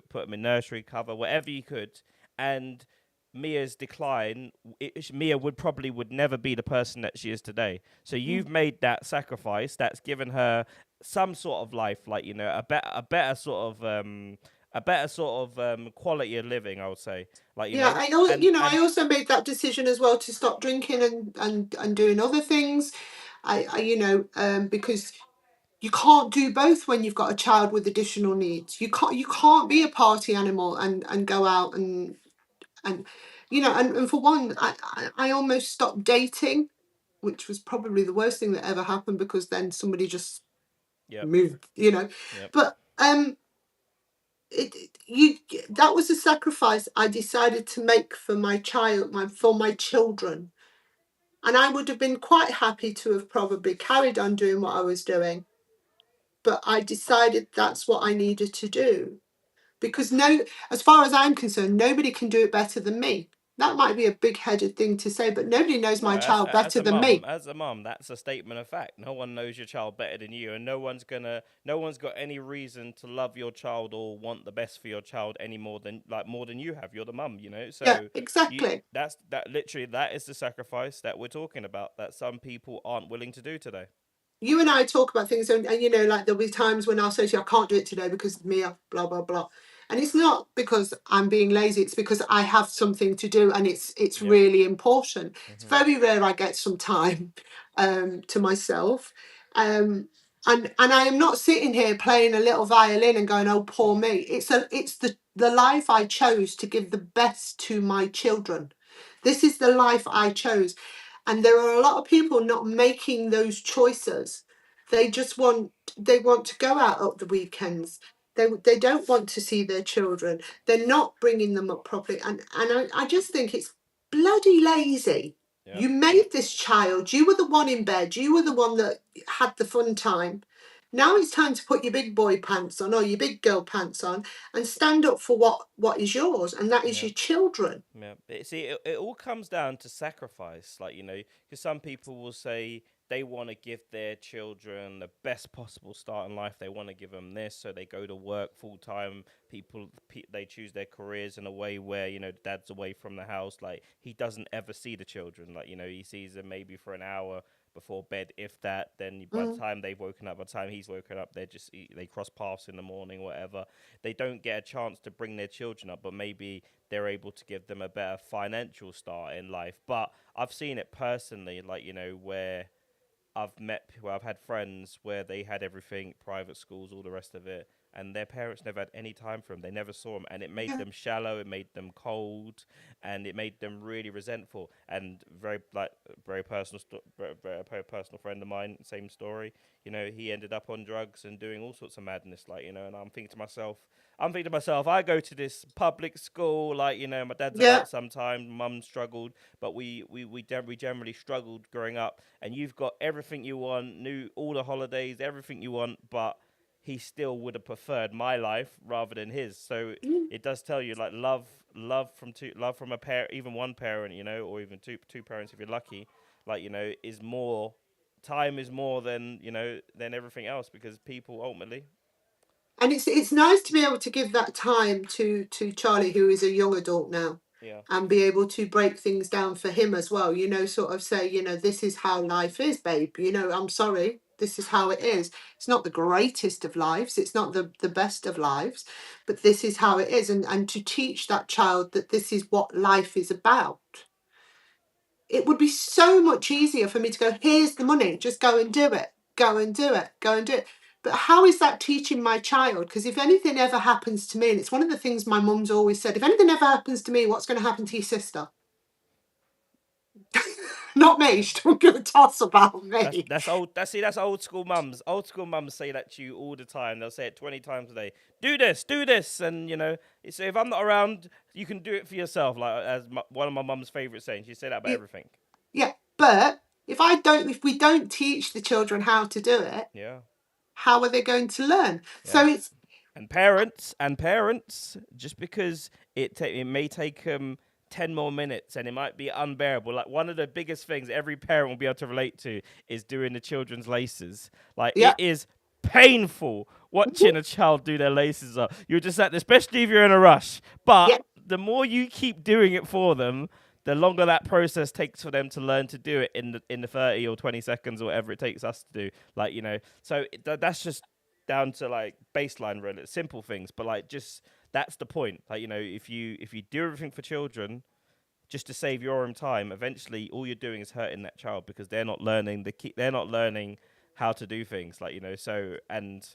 put them in nursery cover, whatever you could, and Mia's decline, Mia would never be the person that she is today. So you've made that sacrifice that's given her some sort of life, like a better sort of quality of living, I would say, like Yeah, I know. I and also made that decision as well to stop drinking and doing other things. Because you can't do both when you've got a child with additional needs. You can't be a party animal and go out and and for one, I almost stopped dating, which was probably the worst thing that ever happened because then somebody just yep, moved, yep, but you that was a sacrifice I decided to make for my children, and I would have been quite happy to have probably carried on doing what I was doing, but I decided that's what I needed to do because no, as far as I'm concerned, nobody can do it better than me. That might be a big-headed thing to say, but nobody knows no, my child better than me. as a mum, that's a statement of fact. No one knows your child better than you, and no one's got any reason to love your child or want the best for your child any more than you have. You're the mum, Yeah, So exactly. that is the sacrifice that we're talking about that some people aren't willing to do today. you and I talk about things, and you know, like there'll be times when I'll say to you, I can't do it today because of me, blah blah blah. And it's not because I'm being lazy, it's because I have something to do and it's Yep. really important. It's Mm-hmm. very rare I get some time to myself. And I am not sitting here playing a little violin and going, oh poor me. It's the life I chose to give the best to my children. This is the life I chose. And there are a lot of people not making those choices. They just want to go out at the weekends. They don't want to see their children. They're not bringing them up properly. And I just think it's bloody lazy. Yep. You made this child. You were the one in bed. You were the one that had the fun time. Now it's time to put your big boy pants on or your big girl pants on and stand up for what is yours, and that is Yeah. your children. Yeah, see, it all comes down to sacrifice. Like, because some people will say they want to give their children the best possible start in life. They want to give them this, so they go to work full time. They choose their careers in a way where dad's away from the house. Like, he doesn't ever see the children. Like, he sees them maybe for an hour before bed, if that. Then by the time they've woken up, by the time he's woken up, they cross paths in the morning, whatever. They don't get a chance to bring their children up, but maybe they're able to give them a better financial start in life. But I've seen it personally, like, where I've had friends where they had everything, private schools, all the rest of it, and their parents never had any time for them. They never saw them, and it made them shallow, it made them cold, and it made them really resentful. And very personal, very personal friend of mine, same story. He ended up on drugs and doing all sorts of madness, like, and I'm thinking to myself, I go to this public school, like, my dad's Yeah. about sometimes, mum struggled, but we generally struggled growing up, and you've got everything you want, all the holidays, everything you want, but he still would have preferred my life rather than his. So it does tell you, like, love from a parent, even one parent, or even two parents if you're lucky, like, is more, time is more than, than everything else, because people ultimately. And it's nice to be able to give that time to Charlie, who is a young adult now, Yeah. and be able to break things down for him as well. Sort of say, this is how life is, babe. I'm sorry, this is how it is. It's not the greatest of lives. It's not the best of lives, but this is how it is. And to teach that child that this is what life is about. It would be so much easier for me to go, here's the money, just go and do it. Go and do it. Go and do it. But how is that teaching my child? Because if anything ever happens to me, and it's one of the things my mum's always said, if anything ever happens to me, what's going to happen to your sister? Not me. She don't give a toss about me. That's old. That's old school mums. Old school mums say that to you all the time. They'll say it 20 times a day. Do this, and so if I'm not around, you can do it for yourself. Like, one of my mum's favorite sayings. She said that about everything. Yeah, but if we don't teach the children how to do it, Yeah. how are they going to learn? Yeah. So it's And parents, just because it may take them 10 more minutes and it might be unbearable. Like, one of the biggest things every parent will be able to relate to is doing the children's laces. Like, yeah. it is painful watching a child do their laces up. You're just at, especially if you're in a rush. But the more you keep doing it for them, the longer that process takes for them to learn to do it in the 30 or 20 seconds or whatever it takes us to do. Like, so that's just down to, like, baseline, really simple things, but, like, just that's the point. Like, if you do everything for children just to save your own time, eventually all you're doing is hurting that child, because they're not learning they're not learning how to do things, like, so. And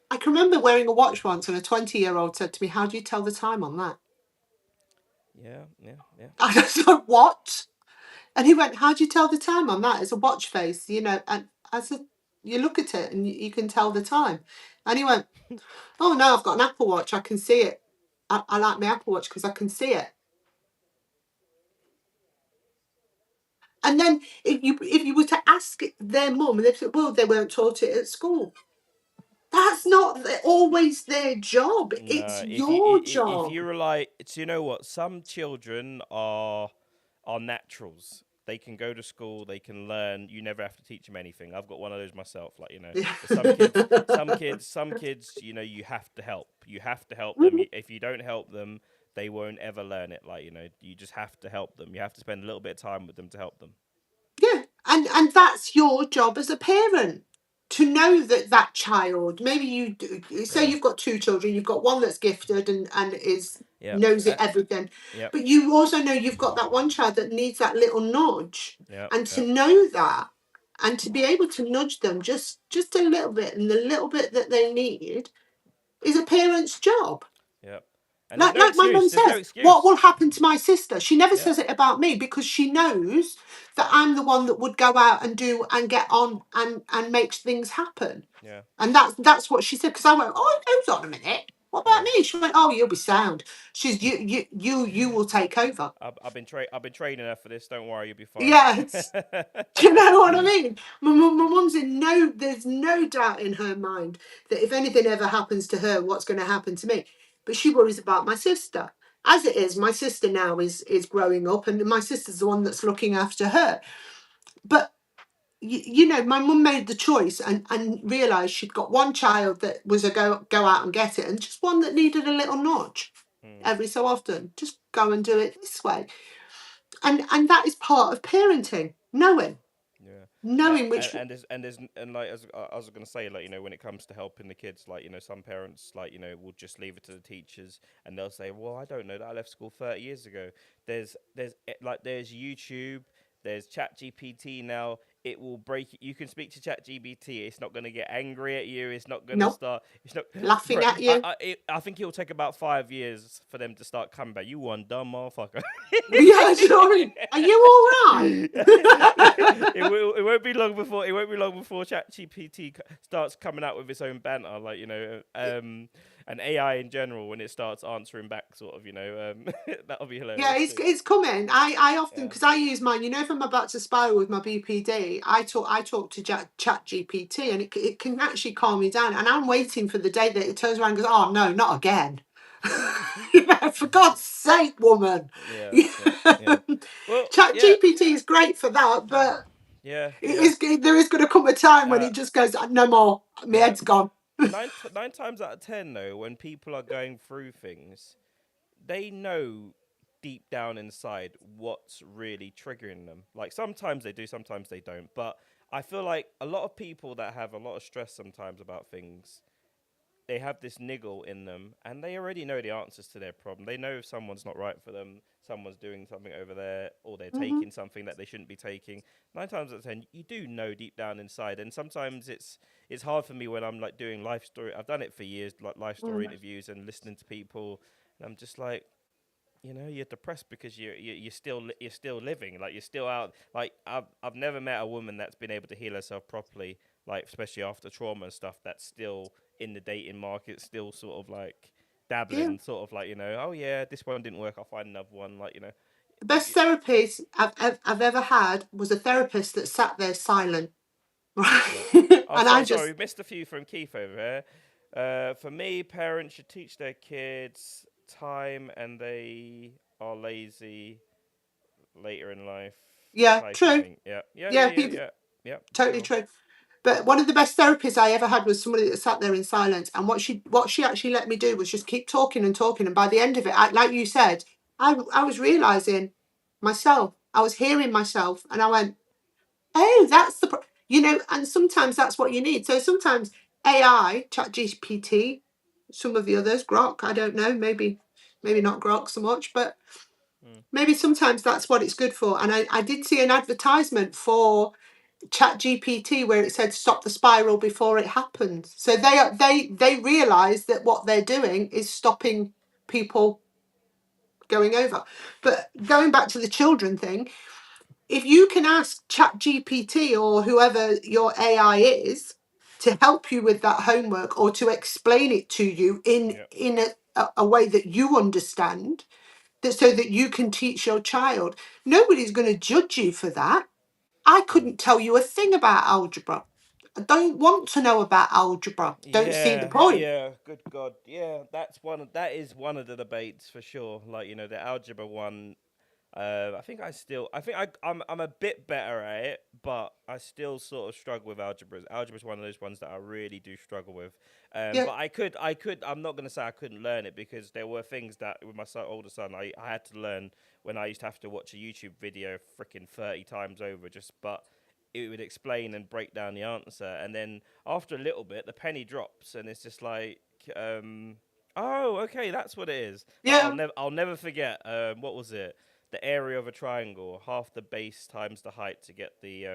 I can remember wearing a watch once, and a 20-year-old said to me, how do you tell the time on that? yeah. I was like, what? And he went, how do you tell the time on that? It's a watch face, and I said, you look at it and you can tell the time. And he went, oh no, I've got an Apple Watch, I can see it. I like my Apple Watch because I can see it. And then if you were to ask their mum, and they said, well, they weren't taught it at school. That's not always their job. It's your job. If you rely, it's, what, some children are naturals. They can go to school, they can learn. You never have to teach them anything. I've got one of those myself. Like, some kids, you have to help. You have to help them. If you don't help them, they won't ever learn it. Like, you just have to help them. You have to spend a little bit of time with them to help them. Yeah, And that's your job as a parent, to know that that child, maybe you do, say Yeah. you've got two children, you've got one that's gifted and is Yeah. knows it everything, Yep. but you also know you've got that one child that needs that little nudge, Yep. and to Yep. know that, and to be able to nudge them just a little bit, and the little bit that they need is a parent's job. Yep. And there's Like no my mum excuse. There's no says, what excuse. will happen to my sister? She never Yeah. says it about me, because she knows that I'm the one that would go out and do and get on and make things happen. Yeah. And that's what she said. Because I went, oh, hold on a minute. What about Yeah. me? She went, oh, you'll be sound. She's you will take over. I've been training her for this. Don't worry, you'll be fine. Yes. Do you know what I mean? My mum's in no, there's no doubt in her mind that if anything ever happens to her, what's going to happen to me? But she worries about my sister. As it is, my sister now is growing up, and my sister's the one that's looking after her. But you know, my mum made the choice and realised she'd got one child that was a go out and get it, and just one that needed a little nudge Hmm. every so often. Just go and do it this way. And that is part of parenting, Yeah. knowing which. And like as I was gonna say, like, you know, when it comes to helping the kids, like, you know, some parents, like, you know, will just leave it to the teachers, and they'll say, well, I don't know that, I left school 30 years ago. There's YouTube, there's ChatGPT now. It will break it. You can speak to ChatGPT. It's not gonna get angry at you. It's not gonna Nope. start. It's not, Laughing bro. at you. I think it will take about 5 years for them to start coming back. You one dumb motherfucker. Yeah, sorry. Are you all right? It won't be long before ChatGPT starts coming out with its own banter, like, you know, and AI in general, when it starts answering back, sort of, you know, that'll be hilarious. Yeah, Too. it's coming. I often, Yeah. because I use mine. You know, if I'm about to spiral with my BPD, I talk to Chat GPT, and it can actually calm me down. And I'm waiting for the day that it turns around and goes, oh no, not again. You know, for God's sake, woman. Yeah, yeah, yeah. Chat Well, yeah, GPT is great for that, but yeah, it yeah, is, there is going to come a time when uh, it just goes, no more. My yeah. head's gone. Nine times out of 10, though, when people are going through things, they know deep down inside what's really triggering them. Like, sometimes they do, sometimes they don't. But I feel like a lot of people that have a lot of stress sometimes about things, they have this niggle in them, and they already know the answers to their problem. They know if someone's not right for them, someone's doing something over there, or they're Hmm. taking something that they shouldn't be taking. 9 times out of 10, you do know deep down inside, and sometimes it's hard for me when I'm like doing life story. I've done it for years, like life story interviews and listening to people, and I'm just like, you know, you're depressed because you're still living, like you're still out. Like, I've never met a woman that's been able to heal herself properly, like especially after trauma and stuff, that's still in the dating market, still sort of like Yeah. dabbling, sort of like, you know, oh yeah, this one didn't work, I'll find another one, like, you know. The best therapist I've ever had was a therapist that sat there silent. Yeah. Right. Oh, And I sorry, just, we missed a few from Keith over here. For me, parents should teach their kids time, and they are lazy later in life yeah, type of true. thing. Yeah, yeah, yeah, Yeah, yeah, people, yeah, yeah, for totally sure. true. But one of the best therapists I ever had was somebody that sat there in silence. And what she actually let me do was just keep talking and talking. And by the end of it, like you said, I was realizing myself. I was hearing myself, and I went, oh, that's you know. And sometimes that's what you need. So sometimes AI, ChatGPT, some of the others, Grok, I don't know, maybe not Grok so much, but Mm. maybe sometimes that's what it's good for. And I did see an advertisement for Chat GPT where it said stop the spiral before it happens. So they realise that what they're doing is stopping people going over. But going back to the children thing, if you can ask Chat GPT or whoever your AI is to help you with that homework, or to explain it to you Yeah. in a way that you understand, that so that you can teach your child, nobody's going to judge you for that. I Mm. couldn't tell you a thing about algebra. I don't want to know about algebra. Don't see the Yeah, point. yeah, good God. Yeah, that is one of the debates for sure. Like, you know, the algebra one, I'm a bit better at it, but I still sort of struggle with algebra. Algebra is one of those ones that I really do struggle with. Yeah, But I'm not gonna say I couldn't learn it, because there were things that with my older son, I had to learn when I used to have to watch a YouTube video freaking 30 times over. But it would explain and break down the answer, and then after a little bit, the penny drops, and it's just like, oh, okay, that's what it is. Like, Yeah. I'll never forget. What was it? The area of a triangle, half the base times the height to get the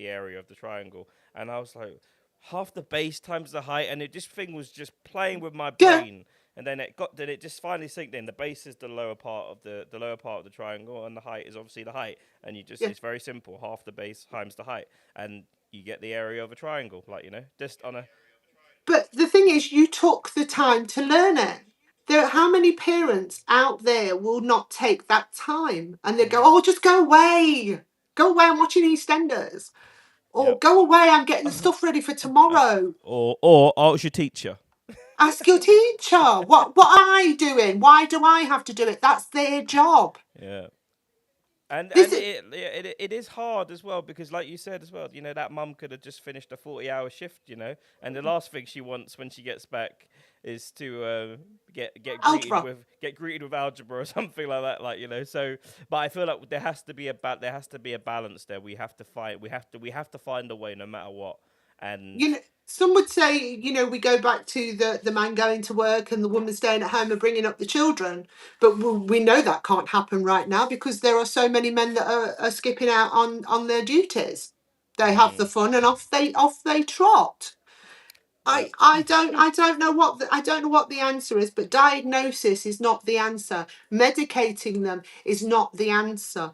area of the triangle, and I was like, half the base times the height, and this thing was just playing with my Yeah. brain. And then it just finally sinked in. The base is the lower part of the triangle, and the height is obviously the height. And Yeah. it's very simple. Half the base times the height, and you get the area of a triangle. Like, just on a. But the thing is, you took the time to learn it. How many parents out there will not take that time and they go, "Oh, just go away, I'm watching EastEnders," or Yep. "Go away, I'm getting the stuff ready for tomorrow." Or ask your teacher. Ask your teacher. What am I doing? Why do I have to do it? That's their job. Yeah. And This and is it is hard as well, because like you said as well, that mum could have just finished a 40-hour shift, and the last thing she wants when she gets back is to algebra. get greeted with algebra or something like that, so. But I feel like there has to be a balance there. We have to find a way no matter what. And Some would say, we go back to the man going to work and the woman staying at home and bringing up the children. But we know that can't happen right now because there are so many men that are skipping out on their duties. They have the fun and off they trot. yep. I don't know what the answer is, but diagnosis is not the answer. Medicating them is not the answer.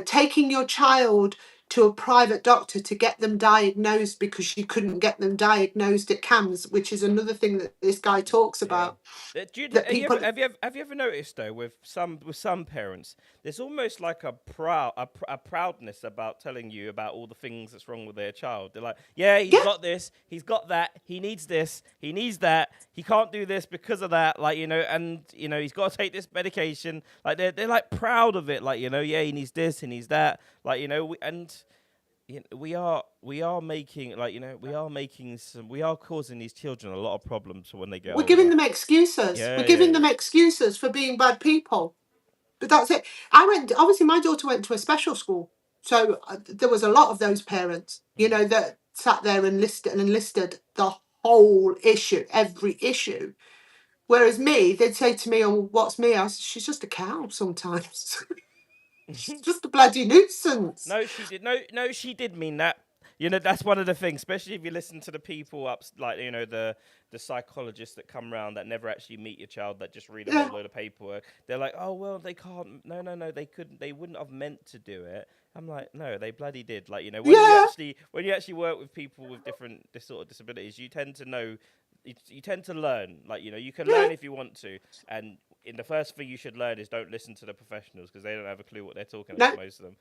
Taking your child to a private doctor to get them diagnosed because you couldn't get them diagnosed at CAMS, which is another thing that this guy talks Yeah. about. That Have you people, have you ever noticed though, with some parents, there's almost like a proudness about telling you about all the things that's wrong with their child. They're like, yeah, he's yeah, got this, he's got that, he needs this, he needs that, he can't do this because of that, and he's got to take this medication. Like they're like proud of it, yeah, he needs this, he needs that, we are making, we are causing these children a lot of problems when they get we're giving older. them excuses. Yeah, We're yeah, giving them yeah. excuses for being bad people. But that's it. Obviously, my daughter went to a special school. So there was a lot of those parents, that sat there and listed the whole issue, every issue. Whereas me, they'd say to me, "Oh, what's me?" I said, "She's just a cow sometimes." She's just a bloody nuisance. No, she did. No, no, she did mean that. That's one of the things, especially if you listen to the people up, the psychologists that come around that never actually meet your child, that just read a Yeah, whole load of paperwork. They're like, oh well, they can't. No, no, no, they couldn't. They wouldn't have meant to do it. I'm like, no, they bloody did. yeah, When you actually work with people with different this sort of disabilities, you tend to know. You tend to learn. You can yeah. learn if you want to, and in the first thing you should learn is don't listen to the professionals, because they don't have a clue what they're talking about. No, Most of them,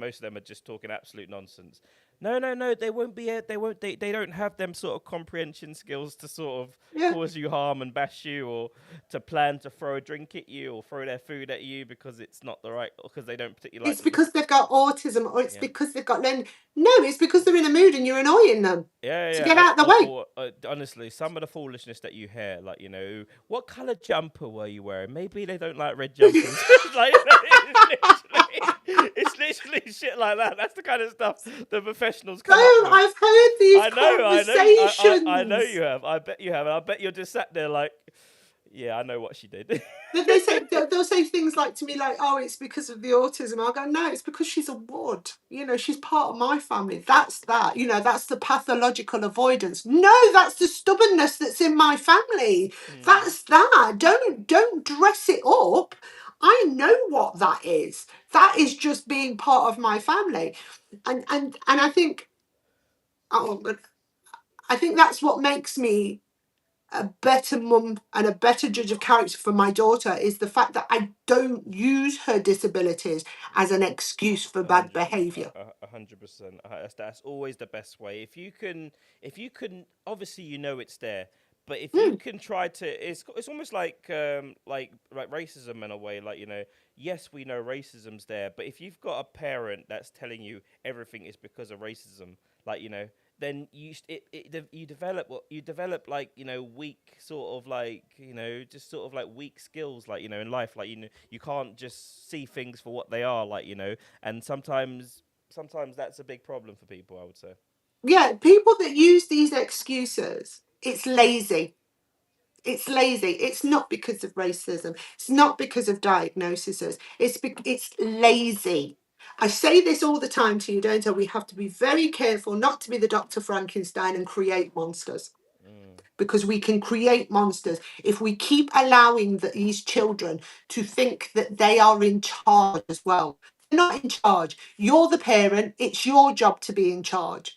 most of them are just talking absolute nonsense. No, no, no, they won't be. They won't. They don't have them sort of comprehension skills to sort of yeah. cause you harm and bash you, or to plan to throw a drink at you or throw their food at you because it's not the right, or because they don't particularly It's like the. because they've got autism, or it's Yeah. because they've got learning. No, it's because they're in a mood and you're annoying them. Yeah, So yeah. get out of the way. Honestly, some of the foolishness that you hear, what colour jumper were you wearing? Maybe they don't like red jumpers. It's literally shit like that. That's the kind of stuff the professionals come up No, with. I've heard these I know, conversations. I know you have. I bet you have, and I bet you're just sat there like, yeah, I know what she did. They'll say things like to me like, "Oh, it's because of the autism." I'll go, "No, it's because she's a wood. She's part of my family. That's that. That's the pathological avoidance. No, that's the stubbornness that's in my family. That's that. Don't dress it up. I know what that is. That is just being part of my family." And I think, but I think that's what makes me a better mum and a better judge of character for my daughter, is the fact that I don't use her disabilities as an excuse for bad behaviour. 100%. That's always the best way. If you can, obviously it's there. But if you Mm, can try to, it's almost like racism in a way. Yes, we know racism's there, but if you've got a parent that's telling you everything is because of racism, then you develop weak sort of just sort of like weak skills, in life, you can't just see things for what they are, and sometimes sometimes that's a big problem for people, I would say. Yeah, people that use these excuses, it's lazy. It's lazy. It's not because of racism. It's not because of diagnoses. It's lazy. I say this all the time to you, don't I? We have to be very careful not to be the Dr. Frankenstein and create monsters. Because we can create monsters if we keep allowing these children to think that they are in charge as well. They're not in charge. You're the parent. It's your job to be in charge.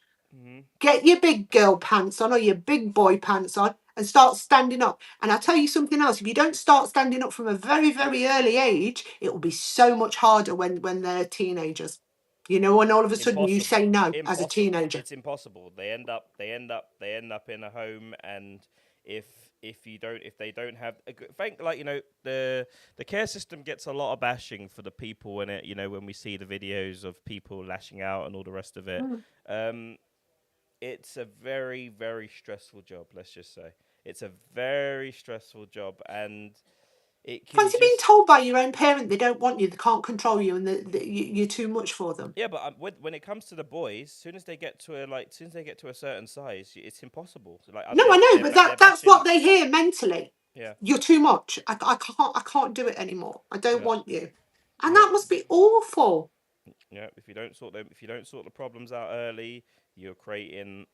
Get your big girl pants on or your big boy pants on and start standing up. And I'll tell you something else. If you don't start standing up from a very, very early age, it will be so much harder when they're teenagers. You know, when all of a sudden you say no as a teenager. It's impossible. They end up in a home, and if they don't have a good, the care system gets a lot of bashing for the people in it. You know, when we see the videos of people lashing out and all the rest of it. It's a very, very stressful job, let's just say. It's a very stressful job, and it can Fancy being told by your own parent they don't want you, they can't control you, and that you're too much for them. Yeah, but when it comes to the boys, as soon as they get to a certain size, it's impossible. Like, No, I know, but that's what they hear mentally. Yeah. You're too much. I can't do it anymore. I don't want you. And Yeah. that must be awful. Yeah, if you don't sort the problems out early, you're creating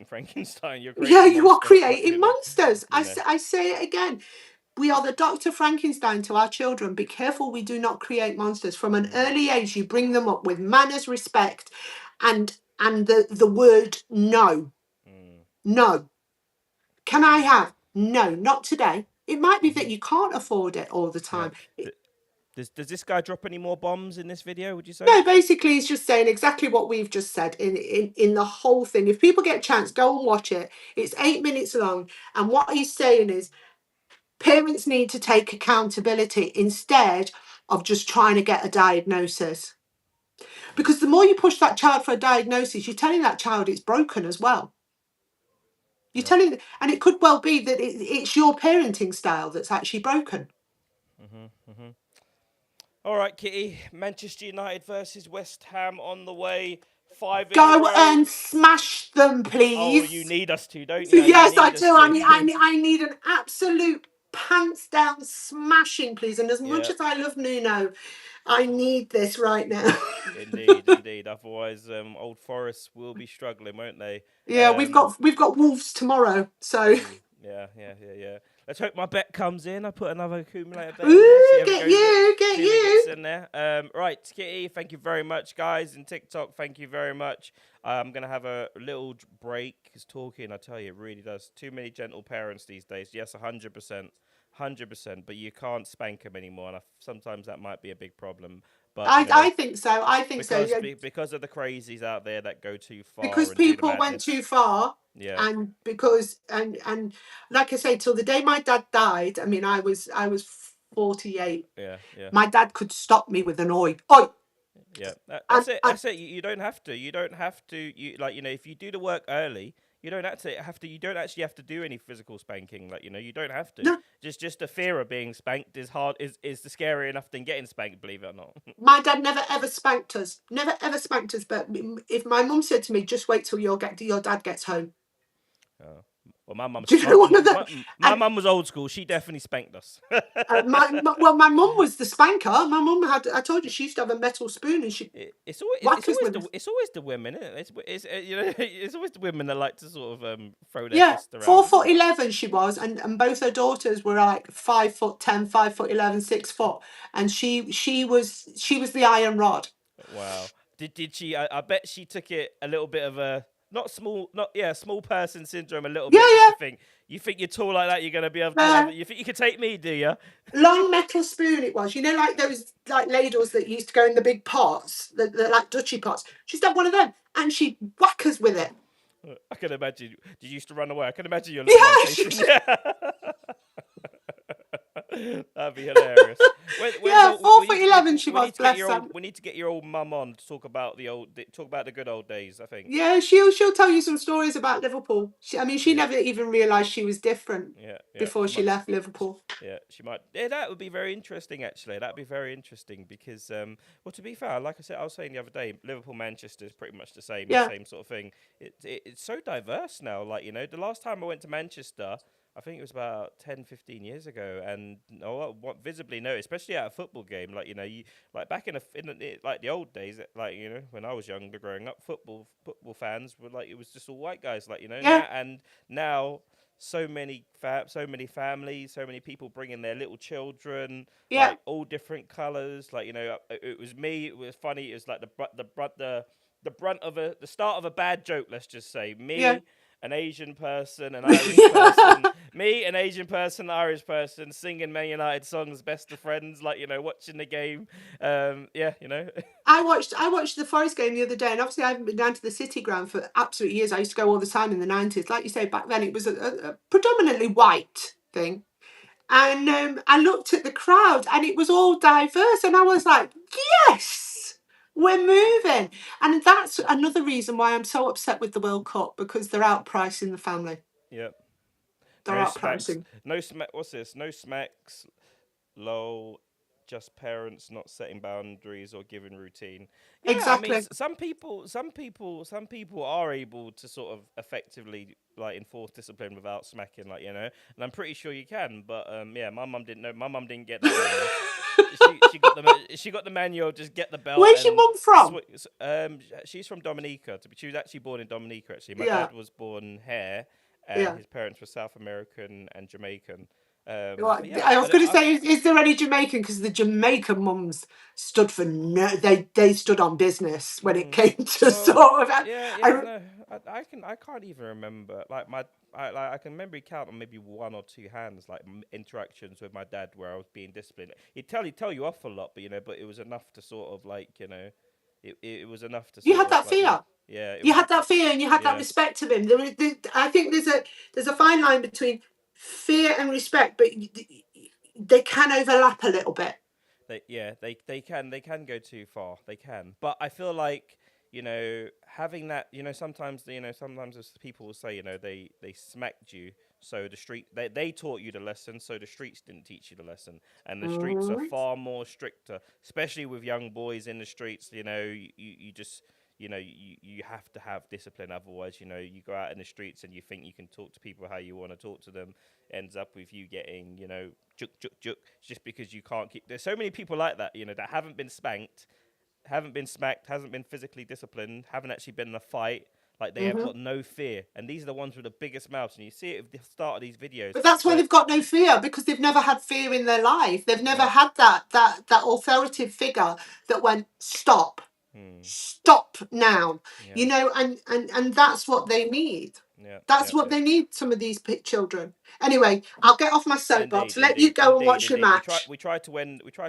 Frankenstein. You're creating You are monsters, creating monsters. you know. I say it again. We are the Dr. Frankenstein to our children. Be careful we do not create monsters. From an early age, you bring them up with manners, respect, and the word no. No. Can I have? No, not today. It might be that you can't afford it all the time. Yeah. Does this guy drop any more bombs in this video, would you say? No, basically he's just saying exactly what we've just said in the whole thing. If people get a chance, go and watch it. It's 8 minutes long. And what he's saying is parents need to take accountability instead of just trying to get a diagnosis. Because the more you push that child for a diagnosis, you're telling that child it's broken as well. You're telling, and it could well be that it's your parenting style that's actually broken. All right, Kitty. Manchester United versus West Ham on the way. 5 in a Go row. and smash them, please. Oh, you need us to, don't you? Yes, I do. I need an absolute pants down smashing, please. And as much as I love Nuno, I need this right now. Indeed. Otherwise, Old Forest will be struggling, won't they? Yeah, we've got Wolves tomorrow, so. Yeah. Let's hope my bet comes in. I put another accumulator bet Ooh, in there. get you. Gets in there. Right, Kitty, thank you very much, guys. And TikTok, thank you very much. I'm going to have a little break, because talking, I tell you, it really does. Too many gentle parents these days. Yes, 100%. 100%. But you can't spank them anymore. And sometimes that might be a big problem. But I think so. Because of the crazies out there that go too far. Because people went too far. Yeah. And because and like I say, till the day my dad died, I mean, I was 48. Yeah. My dad could stop me with an oi. Oi! Yeah. That's it. You don't have to. If you do the work early, you don't actually have to do any physical spanking. You don't have to. No. Just the fear of being spanked is the scary enough than getting spanked, believe it or not. My dad never ever spanked us. Never ever spanked us. But if my mum said to me, just wait till your dad gets home. Oh. Well, my mum. My mum was old school. She definitely spanked us. My mum was the spanker. My mum had. I told you she used to have a metal spoon, and she. It's always the women, isn't it? It's always the women that like to sort of throw their fist around. 4'11" she was, and both her daughters were like 5'10", 5'11", 6 foot, and she was the iron rod. Wow. Did she? I bet she took it a little bit of a. Small person syndrome a little bit. Yeah. You think you're tall like that, you're gonna be able to. You think you could take me, do you? Long metal spoon it was. You know, like those like ladles that used to go in the big pots, the like duchy pots. She'd have one of them, and she'd whack us with it. I can imagine. Did you used to run away? I can imagine your Yeah. That'd be hilarious. Yeah, We need 4'11" she was, to get bless your her. old. We need to get your old mum on to talk about the good old days. I think. Yeah, she'll tell you some stories about Liverpool. She Yeah, never even realised she was different yeah, yeah. before She she might. left Liverpool. Yeah, she might. Yeah, that would be very interesting. Actually, that'd be very interesting because, well, to be fair, like I was saying the other day, Liverpool, Manchester is pretty much the Yeah, same sort of thing. It's so diverse now. Like the last time I went to Manchester, I think it was about 10, 15 years ago, and what visibly noticed, especially at a football game, like you like back like the old days, like when I was younger, growing up, football fans were like it was just all white guys, like yeah, now so many families, so many people bringing their little children, yeah, like all different colors. Like it was me. It was funny. It was like the brunt of the start of a bad joke. Let's just say yeah. me, an Asian person, an Irish person, me, an Asian person, Irish person, singing Man United songs, best of friends. Like watching the game. Yeah, I watched the Forest game the other day, and obviously I haven't been down to the City Ground for absolute years. I used to go all the time in the 90s. Like you say, back then it was a predominantly white thing. And I looked at the crowd, and it was all diverse, and I was like, yes, we're moving. And that's another reason why I'm so upset with the World Cup, because they're outpricing the family. yeah. They're No smacks. outpricing. No smack. What's this? No smacks. Low, just parents not setting boundaries or giving routine. Yeah, I mean, Exactly. some people are able to sort of effectively like enforce discipline without smacking, like and I'm pretty sure you can. But yeah, my mum didn't know. My mum didn't get that manual. She got the manual. Just get the belt Where's your and. mum from? She's from Dominica. She was actually born in Dominica. Actually, my Yeah, dad was born here, and yeah. his parents were South American and Jamaican. But What- yeah, I was going to say, is there any Jamaican? Because the Jamaican mums stood for no, they stood on business when it mm, came to well, sort of. yeah, no, I can't even remember. Like I can remember count on maybe one or two hands, like interactions with my dad where I was being disciplined. He'd tell you off a lot, but it was enough to sort of like it was enough to You sort had of that like fear. yeah, it You was had that fear, and you had that yeah. respect of him. I think there's a fine line between fear and respect, but they can overlap a little bit. They can go too far. They can, but I feel like having that sometimes sometimes as people will say they smacked you, so they taught you the lesson, so the streets didn't teach you the lesson, and the streets are Mhm. far more stricter, especially with young boys in the streets. You just you have to have discipline, otherwise you go out in the streets and you think you can talk to people how you want to talk to them, ends up with you getting juk juk juk just because you can't keep. There's so many people like that that haven't been spanked, haven't been smacked, hasn't been physically disciplined, haven't actually been in a fight. Like they have Mhm. got no fear, and these are the ones with the biggest mouths. And you see it at the start of these videos But that's why where they've got no fear, because they've never had fear in their life. They've never yeah, had that authoritative figure that went, stop, hmm, stop now. yeah, And that's what they need. yeah, That's yeah, what yeah. they need, some of these children. Anyway, I'll get off my soapbox, Indeed, let you indeed, go and indeed, watch your indeed. match. We tried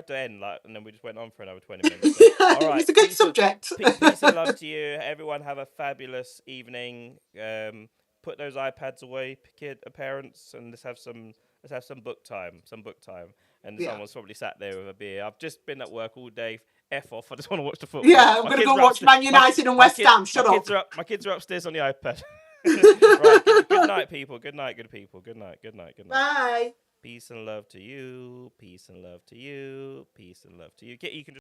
to end like, and then we just went on for another 20 minutes. So, all It right, was a good subject. peace and love to you. Everyone have a fabulous evening. Put those iPads away, parents, and let's have some book time, And Yeah. someone's probably sat there with a beer. I've just been at work all day. F off! I just want to watch the football. Yeah, I'm My going to kids go are watch upstairs. Man United and West Ham. Shut up. My kids are upstairs on the iPad. Right. Good night, people. Good night, good people. Good night. Good night. Good night. Bye. Peace and love to you. Peace and love to you. Peace and love to you. You can just